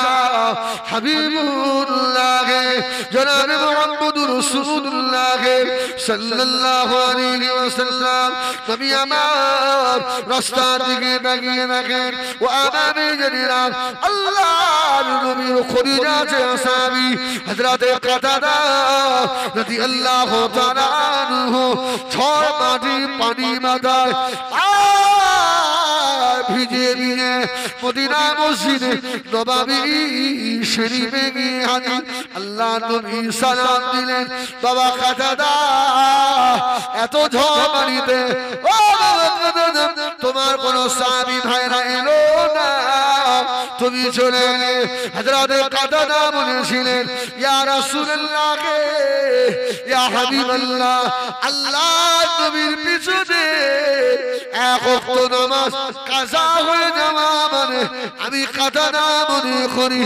হাবিবুল্লাহ জনাব মুহাম্মদুর রাসূলুল্লাহ সাল্লাল্লাহু আলাইহি ওয়াসাল্লাম নবী আমার রাস্তা দিকে তাকিয়ে দেখেন ও আমামে জানিরাম আল্লাহর নবীর খলিজাতে সাহাবী হযরত কাতাদা রাদিয়াল্লাহু তাআলা আনহু ঝড় মাটি পানি মাথায় ভিজে ভিজে মদিনা মসজিদে নববী শরীফে গিয়ে হাজির আল্লাহ নবী সালাম দিলেন বাবা কাতাদা এত ঝড় পানিতে ও তোমার কোন সাহাবী ভাইরা এলো না তুমি চলে এলে হযরত কাতাদা বলেছিলেন ইয়া রাসূলুল্লাহ ইয়া হাবিবাল্লাহ আল্লাহ নবীর পিছনে এক ওয়াক্ত নামাজ কাজা হয়ে যাওয়া মানে আমি কাতাদা মনে করি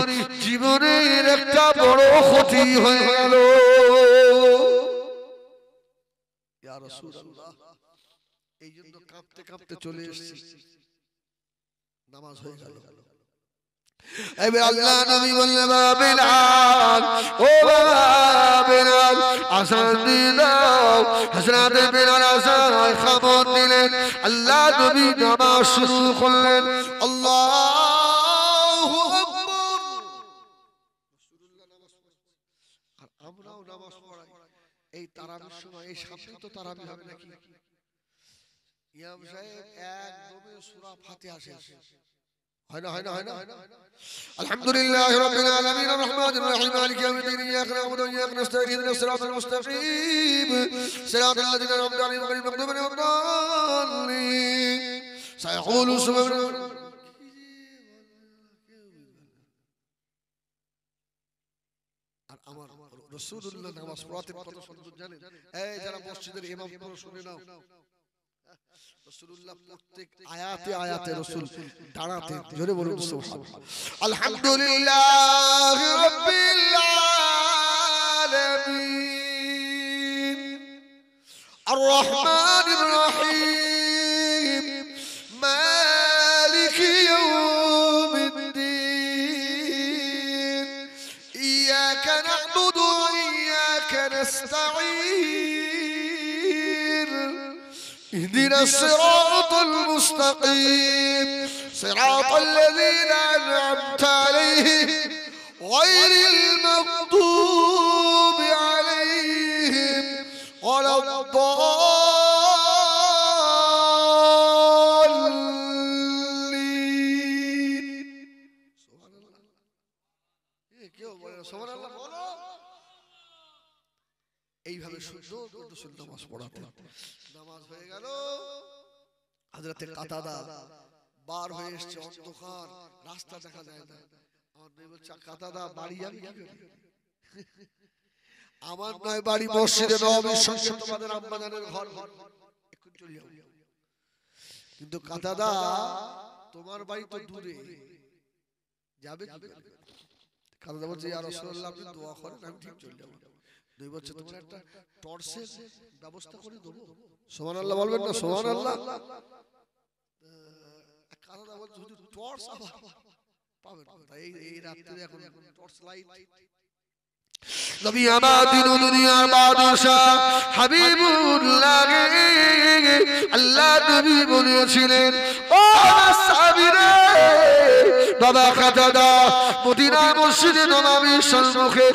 জীবনের একটা বড় ক্ষতি হয়ে গেল ইয়া রাসূলুল্লাহ এই জন্য কাঁপতে কাঁপতে চলে এসেছি নামাজ হয়ে গেল এবার আল্লাহ নবী বললেন বেলাল ও বেলাল আযান দাও হযরত বেলাল আযান খবর দিলেন আল্লাহ নবী নামাজ শুরু করলেন আল্লাহু আকবার রাসূলুল্লাহ নামাজ পড়ছেন আর আমরাও নামাজ পড়াই এই তারাবির সময় এই সামনে তো তারাবি হবে নাকি ইমাম সাহেব একদমই সূরা ফাতিহা শেষ হয় না আলহামদুলিল্লাহি রাব্বিল আলামিন আর রহমানির রহিম মালিকি ইয়াউমিদ্দিন ইয়াকা না'বুদু ওয়া ইয়াকা নাস্তাঈন ইহদিনাস সিরাতাল মুস্তাকিম সিরাতাল লাযিনা আন'আমতা আলাইহিম গায়রিল মাগদুবি আলাইহিম ওয়া লাদ-দাল্লিন সায়াকুলু সুবহান আর আমার রাসূলুল্লাহ নামাজ পড়াতে কত সুন্দর জানেন এই যারা মসজিদের ইমাম তোমরা শুনে নাও রাসূলুল্লাহ প্রত্যেক আয়াতে আয়াতে রাসূল দাঁড়াতেন জোরে বলুন সুবহানাল্লাহ আলহামদুলিল্লাহি রাব্বিল আলামিন আর রহমানির রহিম মালিকি ইয়াউমিদ্দিন ইয়াকা না'বুদু ওয়া ইয়াকা নাস্তাঈন اهدنا الصراط المستقيم صراط الذين أنعمت عليهم গায়রিল মাগদুবি আলাইহিম ওয়ালাদ-দাল্লিন। সুবহানাল্লাহ। কেউ বলে সুবহানাল্লাহ বলো। এইভাবে সুন্দর করে রাসূল নামাজ পড়াতেন। নামাজ হয়ে গেল, হযরতে কাতাদা বার হয়ে এসেছে, অন্ধকার, রাস্তা দেখা যায় না। আমার নবী বলছে, কাতাদা বাড়ি যাবি কি করে? আমার নয় বাড়ি মসজিদে নববীর সঙ্গে তোমাদের আম্মা জানের ঘর, এখন চলে যাও। কিন্তু কাতাদা তোমার বাড়ি তো দূরে, যাবে কি করে? কাতাদা বলছে, ইয়া রাসূলুল্লাহ আপনি দোয়া করেন, আমি ঠিক চলে যাব। দুই বছর তোমার একটা টর্চের ব্যবস্থা করে দেবো। সুবহানাল্লাহ বলবেন না? সুবহানাল্লাহ। কাতাদা বলছে, হুজুর টর্চ আবার পাবেন কোথায়? এই রাতে এখন টর্চ লাইট। নবী আমাদের দুনিয়ার বাদশা হাবিবুল্লাহ, আল্লাহ নবী বলেছিলেন, ও সাহাবীরা, বাবা কাতাদা মদিনা মসজিদে নববীর সম্মুখে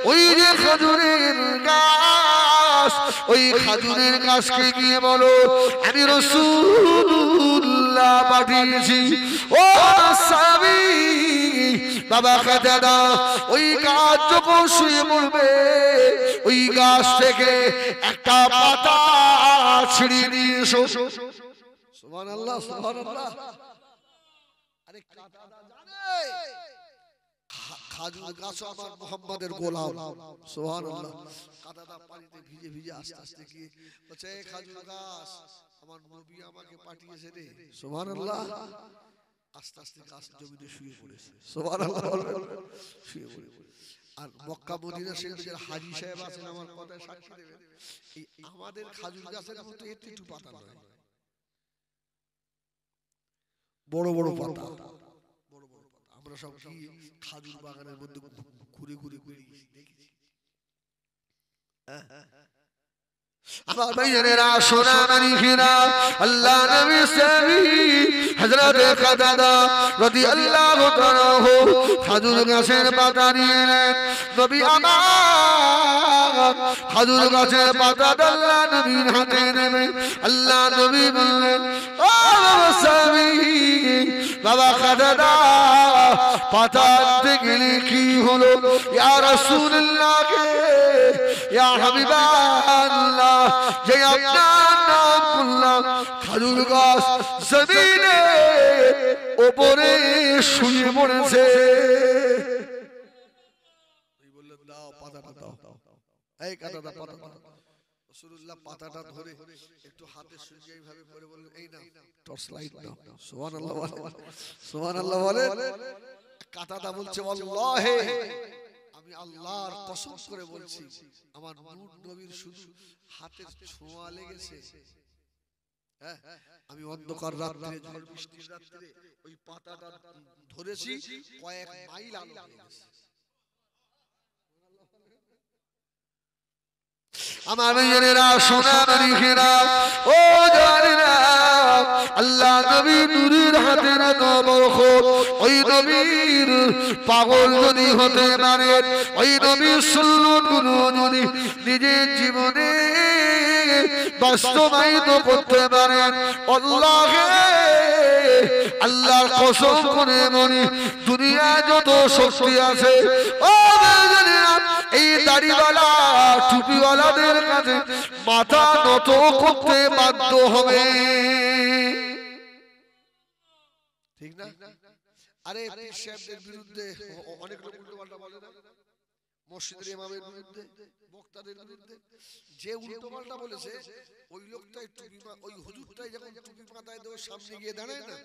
ওই যে খেজুরের গাছ, ওই খেজুরের গাছকে গিয়ে বলো, আমি রাসূলুল্লাহ পাঠিয়েছি। ও সাহাবী, বাবা কাতাদা ওই গাছ যখন শুয়ে পড়বে, ওই গাছ থেকে একটা পাতা ছিঁড়ে নিয়ে এসো। সুবহানাল্লাহ, সুবহানাল্লাহ। আরে কাতাদা জানে খাজুর গাছ আমার মুহাম্মাদের গোলাম। সুবহানাল্লাহ। কাতাদা পানিতে ভিজে ভিজে আস্তে আস্তে গিয়ে বলছে, খাজুর গাছ আমার নবী আমাকে পাঠিয়েছে রে। সুবহানাল্লাহ। আস্তে আস্তে গাছ জমিতে শুয়ে পড়েছে। সুবহানাল্লাহ, শুয়ে পড়ে। আর মক্কা মদিনা শরীফের হাজী সাহেব আছেন, আমার কথায় সাক্ষী দেবেন, এই আমাদের খাজুর গাছের মতো একটু পাতা নয়, বড় বড় পাতা, বড় বড় পাতা। আমরা সব কি খাজুর বাগানের মধ্যে ঘুরে ঘুরে ঘুরে দেখেছি। আমার ভাইয়েরা, সোনা মানিকেরা, আল্লাহ নবী সাহাবী হযরত কাতাদা রাদিয়াল্লাহু তাআলা খাজুর গাছের পাতা নিয়ে এলেন। নবী আমার খাজুর গাছের পাতা আল্লাহ নবীর হাতে নেবেন। আল্লাহ নবী বললেন, ও সাহাবী, বাবা কাতাদা পাতা আনতে গেলে কি হলো? ইয়া রাসূলুল্লাহ, ইয়া হাবিবাল্লাহ, যে আপনার নাম বললাম, খাজুর গাছ জমিনে উপরে শুয়ে পড়েছে। বললেন, দাও পাতাটা দাও। এই কাতাদা পাতা দাও। রাসূলুল্লাহ পাতাটা ধরে একটু হাতে শুয়ে এইভাবে করে বললেন, এই নাও টর্চ লাইট দাও। সুবহানাল্লাহ, সুবহানাল্লাহ বলে। কাতাদা বলছে, আল্লাহে, আমি আল্লাহর কসম করে বলছি, আমার নূর নবীর শুধু হাতের ছোঁয়া লেগেছে, হ্যাঁ, আমি অন্ধকার রাত্রে, ঝড় বৃষ্টির রাত্রে ওই পাতাটা ধরেছি, কয়েক মাইল আলো হয়ে গেছে। আমার মেয়েরা, সোনা মানিকেরা, ও জানেনা, আল্লাহ নবী নূরের হাতে না বরকত। ওই নবীর পাগল যদি হতে পারে, ওই নবীর সুন্নতগুলো যদি নিজের জীবনে বাস্তবায়িত করতে পারেন, আল্লাহকে, আল্লাহর কসম করে বলি, দুনিয়া যত শক্তি আছে, ও এই দাড়িওয়ালা টুপিওয়ালাদের কাছে মাথা নত করতে বাধ্য হবে। ঠিক না? আরে পীর সাহেবদের বিরুদ্ধে অনেক লোক উল্টোপাল্টা বলে না, মসজিদের ইমামের বিরুদ্ধে, বক্তাদের বিরুদ্ধে। যে উল্টোপাল্টা বলেছে, ওই লোকটাই টুপি, ওই হুজুরটাই যখন টুপি মাথায় দেওয়ার সামনে গিয়ে দাঁড়ায় না,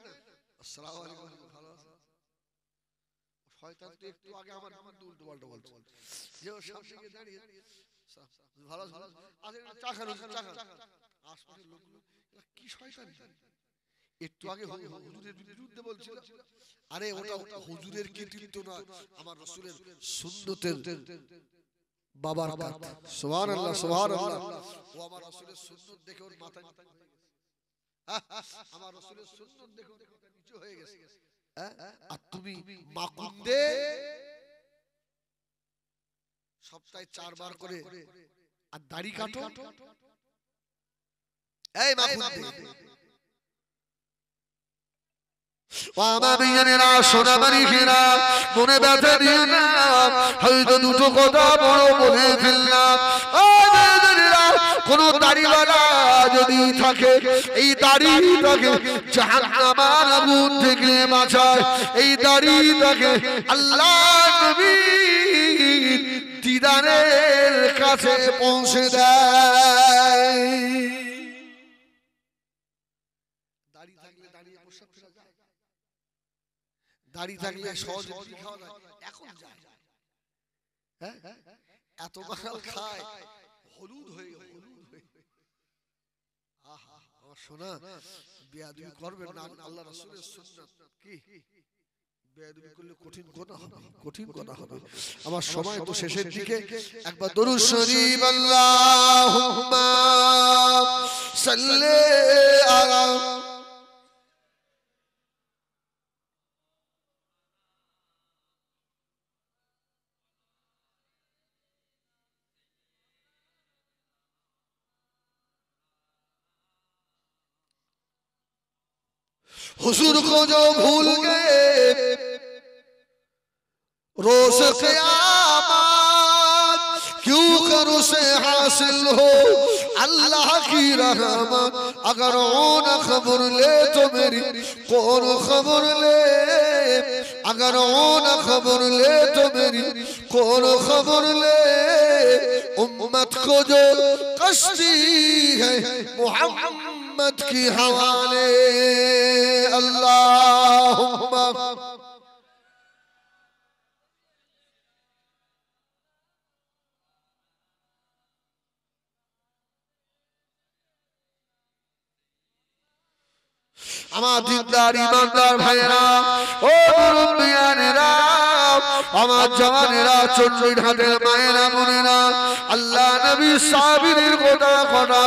আসসালামু আলাইকুম, ভালো আছেন, শয়তান তো একটু আগে আমার বিরুদ্ধে উল্টোপাল্টা বলছে, যে ওর সামনে গিয়ে দাঁড়িয়ে ভালো আছেন, চা খান, চা খান, আশপাশের লোকগুলো কি শয়তান, একটু আগে হুজুরের বিরুদ্ধে বলছিল। আরে ওটা হুজুরের কৃতিত্ব না, আমার রাসূলের সুন্নতের বাবার কাজ। সুবহানাল্লাহ, সুবহানাল্লাহ। ও আমার রাসূলের সুন্নত দেখে ওর মাথা, আমার রাসূলের সুন্নত দেখে ওর মাথা নিচু হয়ে গেছে। আর তুমি মাকুন্দে সপ্তাহে 4 বার করে আর দাড়ি কাটো এই মাখুন মনে ব্যথা দিও না হয়তো দুটো কথা বড় বলে ফেললাম কোন দাড়িওয়ালা যদি থাকে এই দাড়িটাকে জাহান্নামের আগুন থেকে বাঁচায় এই দাড়িটাকে আল্লাহর নবীর দিদারের কাছে পৌঁছে দেয় দাড়ি থাকলে দাঁড়িয়ে প্রসাব ফেরা যায় দাড়ি থাকলে সহজে খাওয়া যায় এখন যায় হ্যাঁ এত মাল খায় হলুদ হয়ে আহা শোনা বেয়াদবি করবেন না আল্লাহ রাসূলের সুন্নাত কি বেয়াদবি করলে কঠিন গুনাহ হবে আমার সময় তো শেষের দিকে একবার দরুদ শরীফ আল্লাহুম্মা সাল্লি আলা हुजूर को जो भूल गए रोज़ क़यामत क्यों कर उसे हासिल हो अल्लाह की रहमत अगर ओन खबर ले तो मेरी कौन खबर ले अगर ओन खबर ले तो मेरी कौन खबर ले उम्मत को जो कश्ती है मोहम्मद की हवाले अल्लाहुम्मा আমার দিনদার ইমানদার ভাইরা ও মুরব্বিয়ানেরা আমার জওয়ানেরা চন্দ্রঘাটের মায়েরা বোনেরা আল্লাহ নবী সাহাবীদের কথা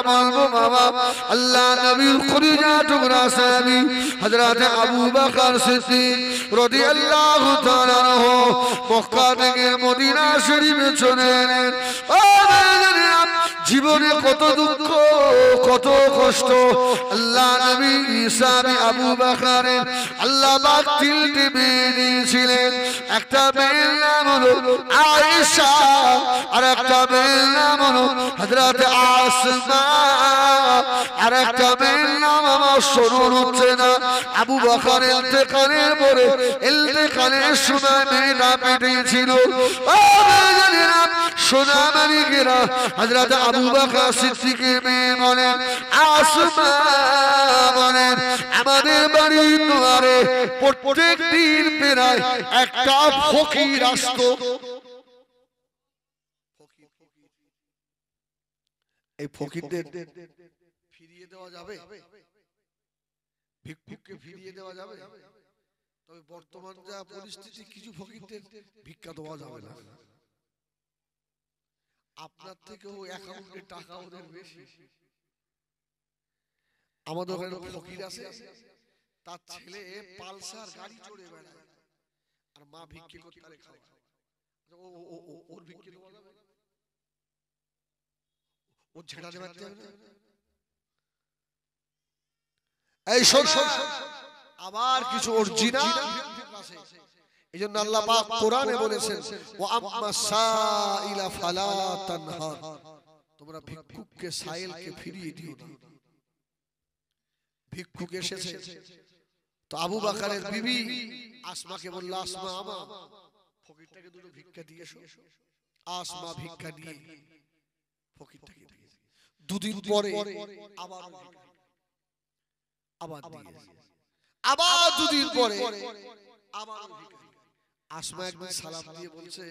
বলবো বাবা আল্লাহ নবীর খুলিজা টুকরা সাহাবী হযরত আবু বকর সিদ্দিক রাদিয়াল্লাহু তাআলা আনহু মক্কা থেকে মদিনা শরীফে চলে এলেন জীবনে কত দুঃখ কত কষ্ট আল্লাহ নবী সাহাবী আবু বকরের আল্লাহ পাক দিলকে দিয়েছিলেন একটা মেয়ের নাম হলো আয়েশা আর একটা মেয়ের নাম হলো হযরত আসমা আর একটা মেয়ের নাম আমার স্মরণ হচ্ছে না আবু বকরের ইন্তেকালের পরে ইন্তেকালের সময় মেয়েটা পেটে ছিল ও জানেন সোনা মানিকেরা হযরত আবু বকর সিদ্দিকের মেয়ে বলেন আসমা বলেন আমাদের বাড়ির দুয়ারে প্রত্যেক দিন প্রায় একটা ফকির আসতো এই ফকিরদের ফিরিয়ে দেওয়া যাবে ভিক্ষুককে ফিরিয়ে দেওয়া যাবে তবে বর্তমান যা পরিস্থিতি কিছু ফকিরদের ভিক্ষা দেওয়া যাবে না আপনার থেকেও অ্যাকাউন্টে টাকা ওদের বেশি আমাদের ওখানে ফকির আছে তার ছেলে পালসার গাড়ি চড়ে বেড়ায় আর মা ভিক্ষে করতে তারে খাওয়ায় ওর ভিক্ষে দেওয়া যাবে ও ছেড়া দেবে এই শোন আবার কিছু অরিজিনাল আছে এইজন্য আল্লাহ পাক কোরআনে বলেছেন ওয়া আম্মাস সাইলা ফালা তানহার তোমরা ভিক্ষুককে সাইলকে ফিরিয়ে দিও না ভিক্ষুক এসেছে তো আবু বকরের বিবি আসমাকে বলল আসমা আমা ফকিরটাকে দুটো ভিক্ষা দিয়ে এসো আসমা ভিক্ষা নিয়ে ফকিরটাকে দিয়ে দুদিন পরে আবার দুদিন পরে আবার আসমা একদিন সালাম দিয়ে বলছে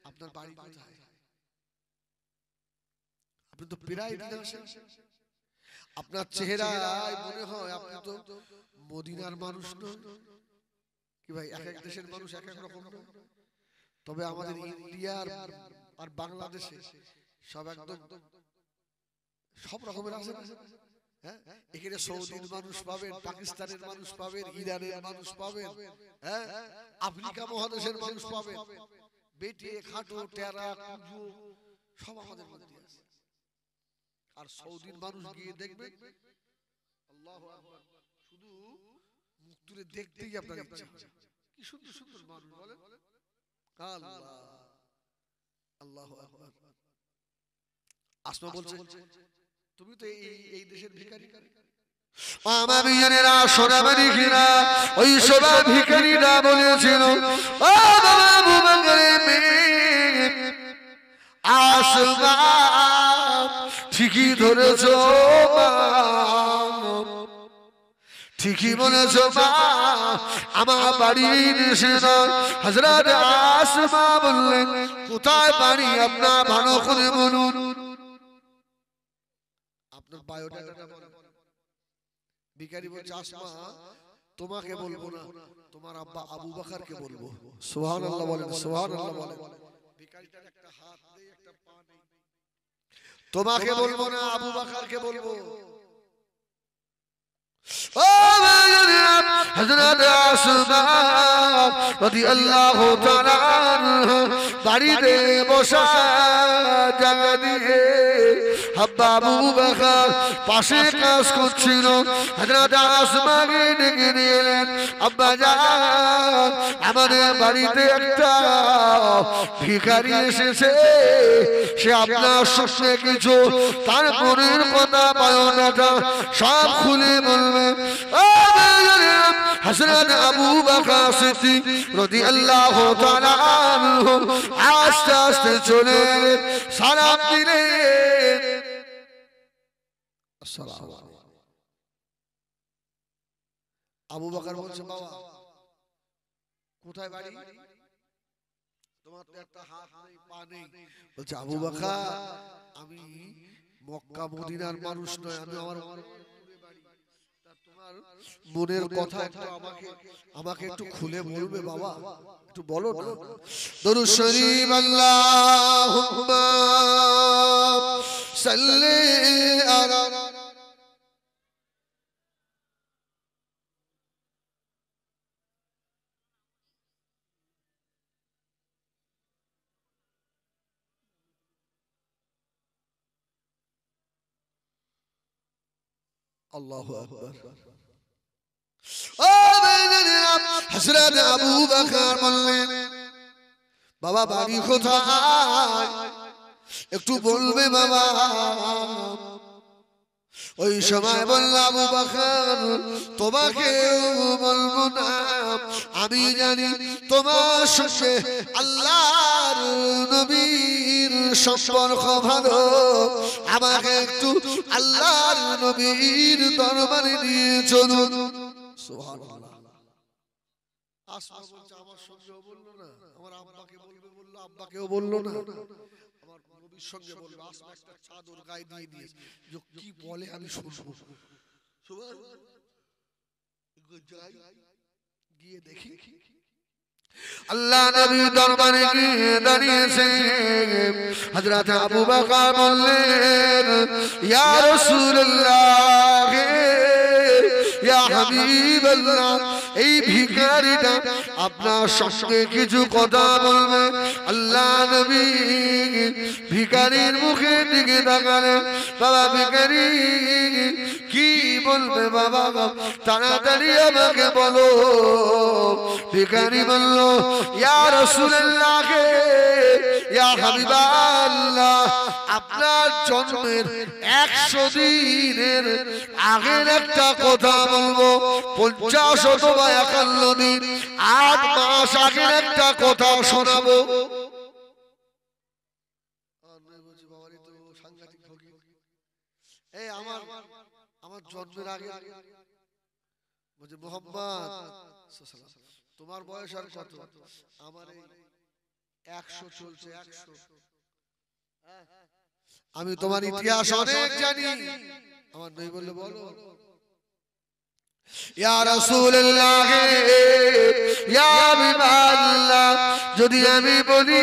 আপনার বাড়ি কোথায় আপনি তো প্রায় দিন আসেন আপনার চেহারায় মনে হয় আপনি তো মদিনার মানুষ নন কি ভাই এক এক দেশের মানুষ এক এক রকম তবে আমাদের ইন্ডিয়ার আর বাংলাদেশে সব একদম সব রকমের আছে হ্যাঁ এখানে সৌদির মানুষ পাবেন পাকিস্তানের মানুষ পাবেন ইরানের মানুষ পাবেন হ্যাঁ আফ্রিকা মহাদেশের মানুষ পাবেন বেটে খাটো টেরা কুজো সব আমাদের মধ্যে আছে। আর সৌদির মানুষ গিয়ে দেখবে আল্লাহু আকবার, শুধু মুখ তুলে দেখতেই আপনার ইচ্ছা, কি সুন্দর সুন্দর মানুষ বলেন। আল্লাহ আল্লাহু আকবার। আসমা বলছে তুমি তো এই দেশের ভিখারি। আমার বিজনেরা সোনামানি কিনা ওই সোনা ভিখারিরা বলেছিল ও বাবা আবু বকরের মেয়ে আসমা, ঠিকই ধরেছো মা, ঠিকই বলেছো মা, আমার বাড়ির দেশে নয়। হযরত আসমা বললেন কোথায় বাড়ি আপনার ভালো করে বলুন, আপনার বায়োডাটাটা বলুন। ভিখারি বলছে আসমা তোমাকে বলবো না, তোমার আব্বা আবু বকরকে বলবো। সুবহানাল্লাহ বলেন, সুবহানাল্লাহ বলেন। ভিখারিটার একটা হাত নেই, একটা পা নেই, তোমাকে বলবো না, আবু বকরকে বলবো। ও হযরত আসমা রাদিয়াল্লাহু তাআলা বাড়িতে বসা জায়গা দিয়ে আব্বা আবু বকর পাশে কাজ করছিল। হযরত আসমাকে ডেকে নিলেন, আব্বা জান আমাদের বাড়িতে একটা ভিখারি এসেছে, সে আপনার স্বপ্নে কিছু তার মনের কথা বায়োডাটা সব খুলে বলবে। হযরত আবু বকর সিদ্দিক রাদিয়াল্লাহু তাআলা আনহু আস্তে আস্তে চলে সালাম দিলেন। আসসালামু আলাইকুম। আবু বকর বলছে বাবা কোথায় বাড়ি, তোমার তো একটা হাত নেই পা নেই। বলছে আবু বকর আমি মক্কা মদিনার মানুষ নয়, আমি আমার মনের কথা একটু আমাকে একটু খুলে বলবে বাবা, একটু বলো না। দরুদ শরীফ আল্লাহুম্মা সাল্লি আলা আল্লাহু আকবার। হযরত আবু বকর বললেন বাবা বাড়ি কোথায় একটু বলবে বাবা। ওই সময় বলল আবু বকর তোমাকে বলবো না, আমি জানি তোমার সঙ্গে আল্লাহর নবীর সম্পর্ক ভালো, আমাকে একটু আল্লাহর নবীর দরবারে নিয়ে চলুন। সুবহানাল্লাহ। আসমা বলছে আমার সঙ্গেও বললো না, আমার আব্বাকে বলবে বললো, আব্বাকেও বললো না, আমার নবীর সঙ্গে বললো। আসমা একটা চাদর গায়ে দিয়ে দিয়েছে, কি বলে আমি শুনবো। যাই গিয়ে দেখি আল্লাহ নবী দরবারে গিয়ে দাঁড়িয়েছে। হযরত আবু বকর বললেন ইয়া রাসূলুল্লাহ ইয়া হাবিবাল্লাহ, এই ভিখারিটা আপনার সঙ্গে কিছু কথা বলবে। আল্লাহ নবী ভিখারির মুখের দিকে তাকালেন, বাবা ভিখারি কি বলবে বাবা, তাড়াতাড়ি আমাকে বলো। ভিখারি বলল ইয়া রাসূলুল্লাহ ইয়া হাবিবাল্লাহ, আপনার জন্মের 100 দিনের আগের একটা কথা বলবো, 50 অথবা 51 দিন 8 মাস আগের একটা কথা শোনাবো। আমার জন্মের আগে বলছে মুহাম্মদ তোমার বয়স আর কত, আমার 100 চলছে 100। আমি তোমার ইতিহাস অনেক জানি। আমার নবী বলল বলো। ইয়া রাসূলুল্লাহ ইয়া হাবিবাল্লাহ, যদি আমি বলি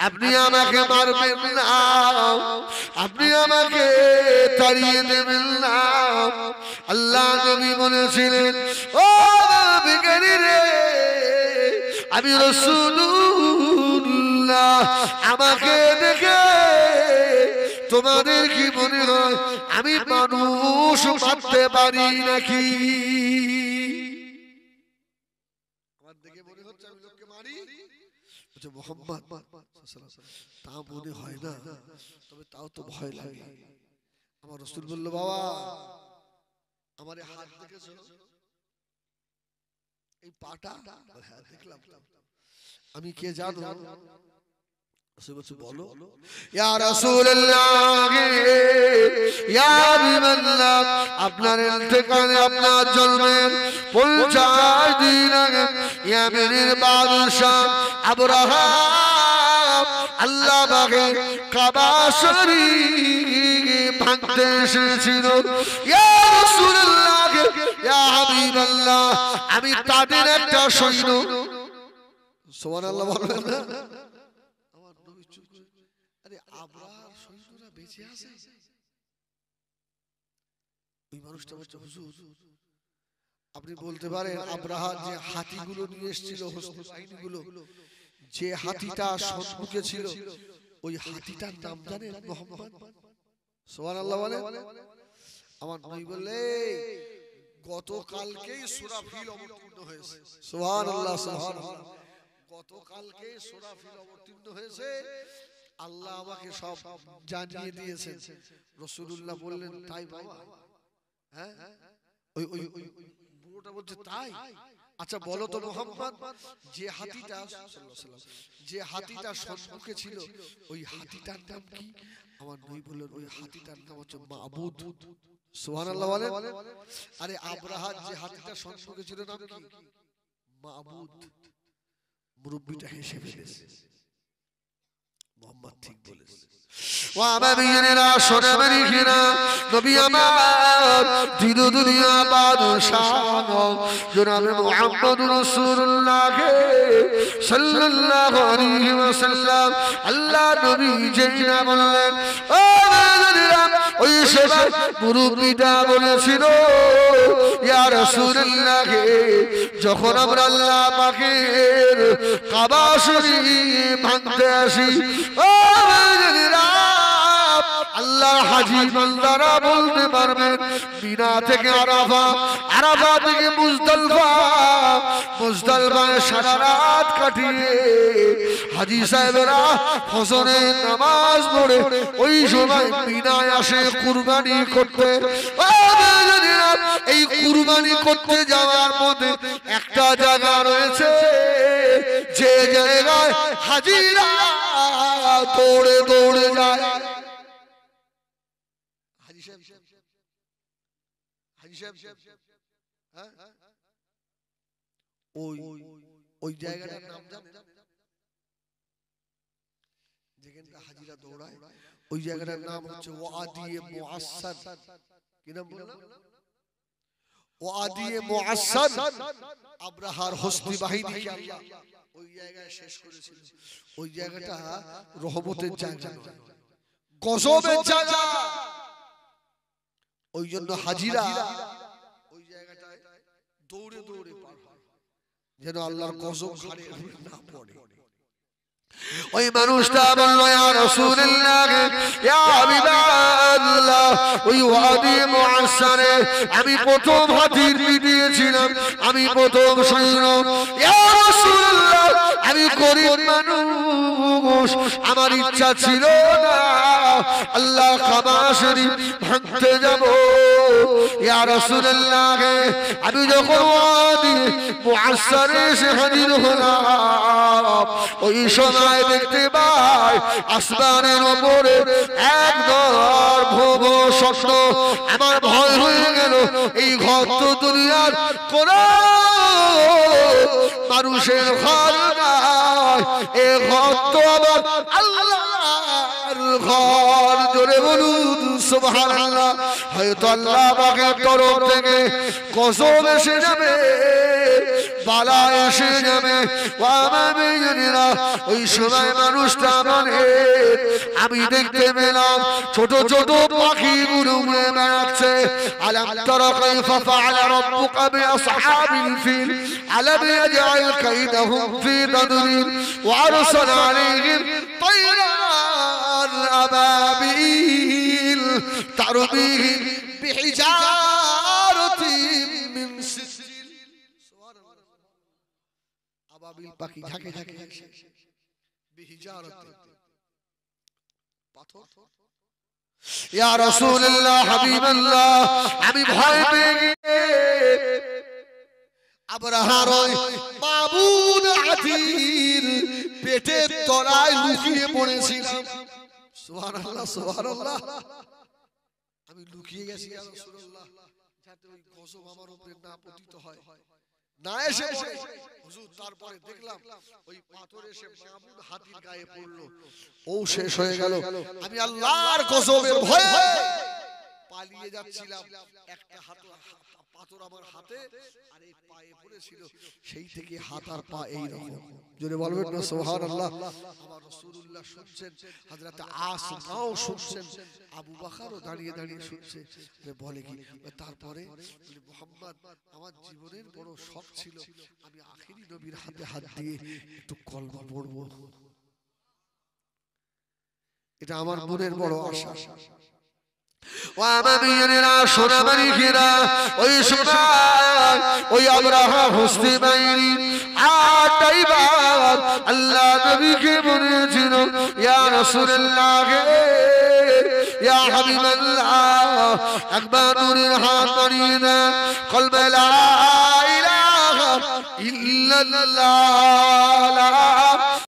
আপনি আমাকে মারবেন না, আপনি আমাকে তাড়িয়ে দেবেন না। আল্লাহ নবী বলেছিলেন ও ভিখারি রে, আমি রাসূলুল্লাহ রাসূলুল্লাহ আমাকে দেখে তোমাদের কি মনে হয় আমি মানুষ মারতে পারি নাকি? আমার দেখে মনে হচ্ছে আমি লোককে মারি? বলছে মুহাম্মদ তা মনে হয় না, তবে তাও তো ভয় লাগে। আমার রাসূল বলল বাবা আমার এই হাত দেখেছো, এই পাটা? হ্যাঁ দেখলাম। আমি কে জানো? বলো ইয়া রাসূলুল্লাহ ইয়া হাবিবাল্লাহ আপনার ইন্তেকালে আপনার জন্মের 50 দিন আগে ইয়ামেনের বাদশা আবরাহা আল্লাহ পাকে কাবা শরীফ ভাঙতে এসেছিল। ইয়া রাসূলুল্লাহ ইয়া হাবিবাল্লাহ আমি তাদের একটা সৈন্য। সুবহানাল্লাহ বলবেন না? আমার নবী চুপ করে, আরে আবরাহার সৈন্যরা বেঁচে আছে? ওই মানুষটা বলছে হুজুর আপনি বলতে পারেন আবরাহা যে হাতিগুলো নিয়ে এসেছিল, হস্তি বাহিনীগুলো, যে হাতিটা সম্মুখে ছিল ওই হাতিটার নাম জানেন মুহাম্মদ? সুবহানাল্লাহ বলে। আমার নবী বললে গতকালকেই সূরা ফিল অবতীর্ণ হয়েছে। সুবহানাল্লাহ সুবহানাল্লাহ। গতকালকে সূরা ফিল অবতীর্ণ হয়েছে, আল্লাহ আমাকে সব জানিয়ে দিয়েছেন। রাসূলুল্লাহ বললেন তাই বাবা? হ্যাঁ ওই ওই বুড়োটা বলছে তাই? আচ্ছা বলো তো মুহাম্মদ যে হাতিটা সাল্লাল্লাহু আলাইহি ওয়াসাল্লাম যে হাতিটা সম্মুখে ছিল ওই হাতিটার নাম কি? আমার নবী বললেন ওই হাতিটার নাম হচ্ছে মাবুদ। সুবহানাল্লাহ বলেন। আরে আবরাহা যে হাতিটা সম্মুখে ছিল নাম কি? মাবুদ। মুরব্বিটা হেসে ফেলেছে, মুহাম্মদ ঠিক বলেছে। ও আমার বিয়েরা সোনা মানিকেরা নবী আমার দিন দুনিয়া বাদশা জনাবে মুহাম্মদুর রাসূলুল্লাহ সাল্লাল্লাহু আলাইহি ওয়াসাল্লাম আল্লাহ নবী যেই না বললেন ও বান্দারা ওই সময় মুরব্বিটা বলেছিল ইয়া রাসূলুল্লাহ যখন আমরা আল্লাহ পাকের কাবা শরীফ ভাঙতে আসি ও বান্দারা আল্লাহ হাজী বান্দারা বলতে পারবেন মিনা থেকে আরাফা, আরাফা থেকে মুজদালিফা, মুজদালিফায় সারা রাত কাটিয়ে হাজী সাহেবেরা ফজরের নামাজ পড়ে ওই সময় মিনায় আসে কুরবানি করতে। এই কুরবানি করতে যাওয়ার মধ্যে একটা জায়গা রয়েছে যে জায়গায় হাজীরা দৌড়ে দৌড়ে যায়। ওই জায়গাটার নাম জানেন? যেখানটা হাজিরা দৌড়ায় ওই জায়গাটার নাম হচ্ছে ওয়াদিয়ে মুআসসার। কি নাম বললাম? ওয়াদিয়ে মুআসসার। আবরাহার হস্তি বাহিনীকে আল্লাহ ওই জায়গায় শেষ করেছিল। ওই জায়গাটা রহমতের জায়গা নয়, গজবের জায়গা। ওই জন্য হাজিরা ওই জায়গাটায় দৌড়ে দৌড়ে পার হয় যেন আল্লাহর গজব ঘাড়ে না পড়ে। ওই মানুষটা বলল ইয়া রাসূলুল্লাহ ইয়া হাবিবাল্লাহ ওই ওয়াদি মুআসসারে আমি প্রথম হাতির পিটিয়েছিলাম, আমি প্রথম সৈন্য। ইয়া রাসূলুল্লাহ আমি গরীব মানুষ, আমার ইচ্ছা ছিল না আল্লাহ কাবা শরীফ ভাঙতে যাব। ইয়া রাসূলুল্লাহ আমি যখন ওয়াদি মুআসসারে এসে হাজির হলাম ওই সময় দেখতে পাই আসমানের উপরে এক দর ভব স্বপ্ন। আমার ভয় হয়ে গেল এই ঘর তো দুনিয়ার কোন মানুষের ঘর নয়, এ ঘর তো আবার আল্লাহর ঘর, জোরে বলুন সুবহানাল্লাহ। হয়তো আল্লাহ পাকের তরফ থেকে কসম এসে যাবে, বালা এসে যাবে। ওই সময় মানুষটা বলে আমি দেখতে পেলাম ছোট ছোট পাখিগুলো উড়ে বেড়াচ্ছে। আলাম তারা কাইফা ফাআলা রাব্বুকা বিআসহাবিল ফিল আলাম ইয়াজআল কাইদাহুম ফি তাদলিল ওয়া আরসালা আলাইহিম তায়রান আবাবিল তারমিহিম বিহিজারাতিন মিন সিজিল। সুবহানাল্লাহ। আবাবিল পাখি ঝাঁকে ঝাঁকে আসে, বিহিজারাতিন পাথর। ইয়া রাসূলুল্লাহ, হাবিবাল্লাহ, আমি ভয় পেয়ে আবরাহার ওই মাবুদ আতির পেটের তলায় লুকিয়ে পড়েছিলাম। সুবহানাল্লাহ, সুবহানাল্লাহ। আমি লুকিয়ে গেছি ইয়া রাসূলুল্লাহ, যাতে ওই গজব আমার উপরে না পতিত হয়, না এসে পড়ে। হুজুর তারপরে দেখলাম ওই পাথর এসে মাবুদ হাতির গায়ে পড়লো, ও শেষ হয়ে গেল। আমি আল্লাহর গজবের ভয়ে পালিয়ে যাচ্ছিলাম। একটা পাথর আমার হাতে আর এই পায়ে পড়েছিল, সেই থেকে হাত আর পা এই রকম। জোরে বলবেন না সুবহানাল্লাহ। আমার রাসূলুল্লাহ শুনছেন, হযরত আসমাও শুনছেন, আবু বকরও দাঁড়িয়ে দাঁড়িয়ে শুনছে। বলে কি তারপরে মুহাম্মদ, আমার জীবনের বড় শখ ছিল আমি আখেরি নবীর হাতে হাত দিয়ে একটু কলমা পড়বো, এটা আমার মনের বড় আশা। ওই সময় ওই আবরাহা হস্তি বাহিনী আল্লাহ নবীকে বলেছিল, ইয়া রাসূলুল্লাহ, ইয়া হাবিবাল্লাহ, একবার নূরের হাত বাড়িয়ে দেন, কলমা লা ইলাহা ইল্লাল্লাহ, লা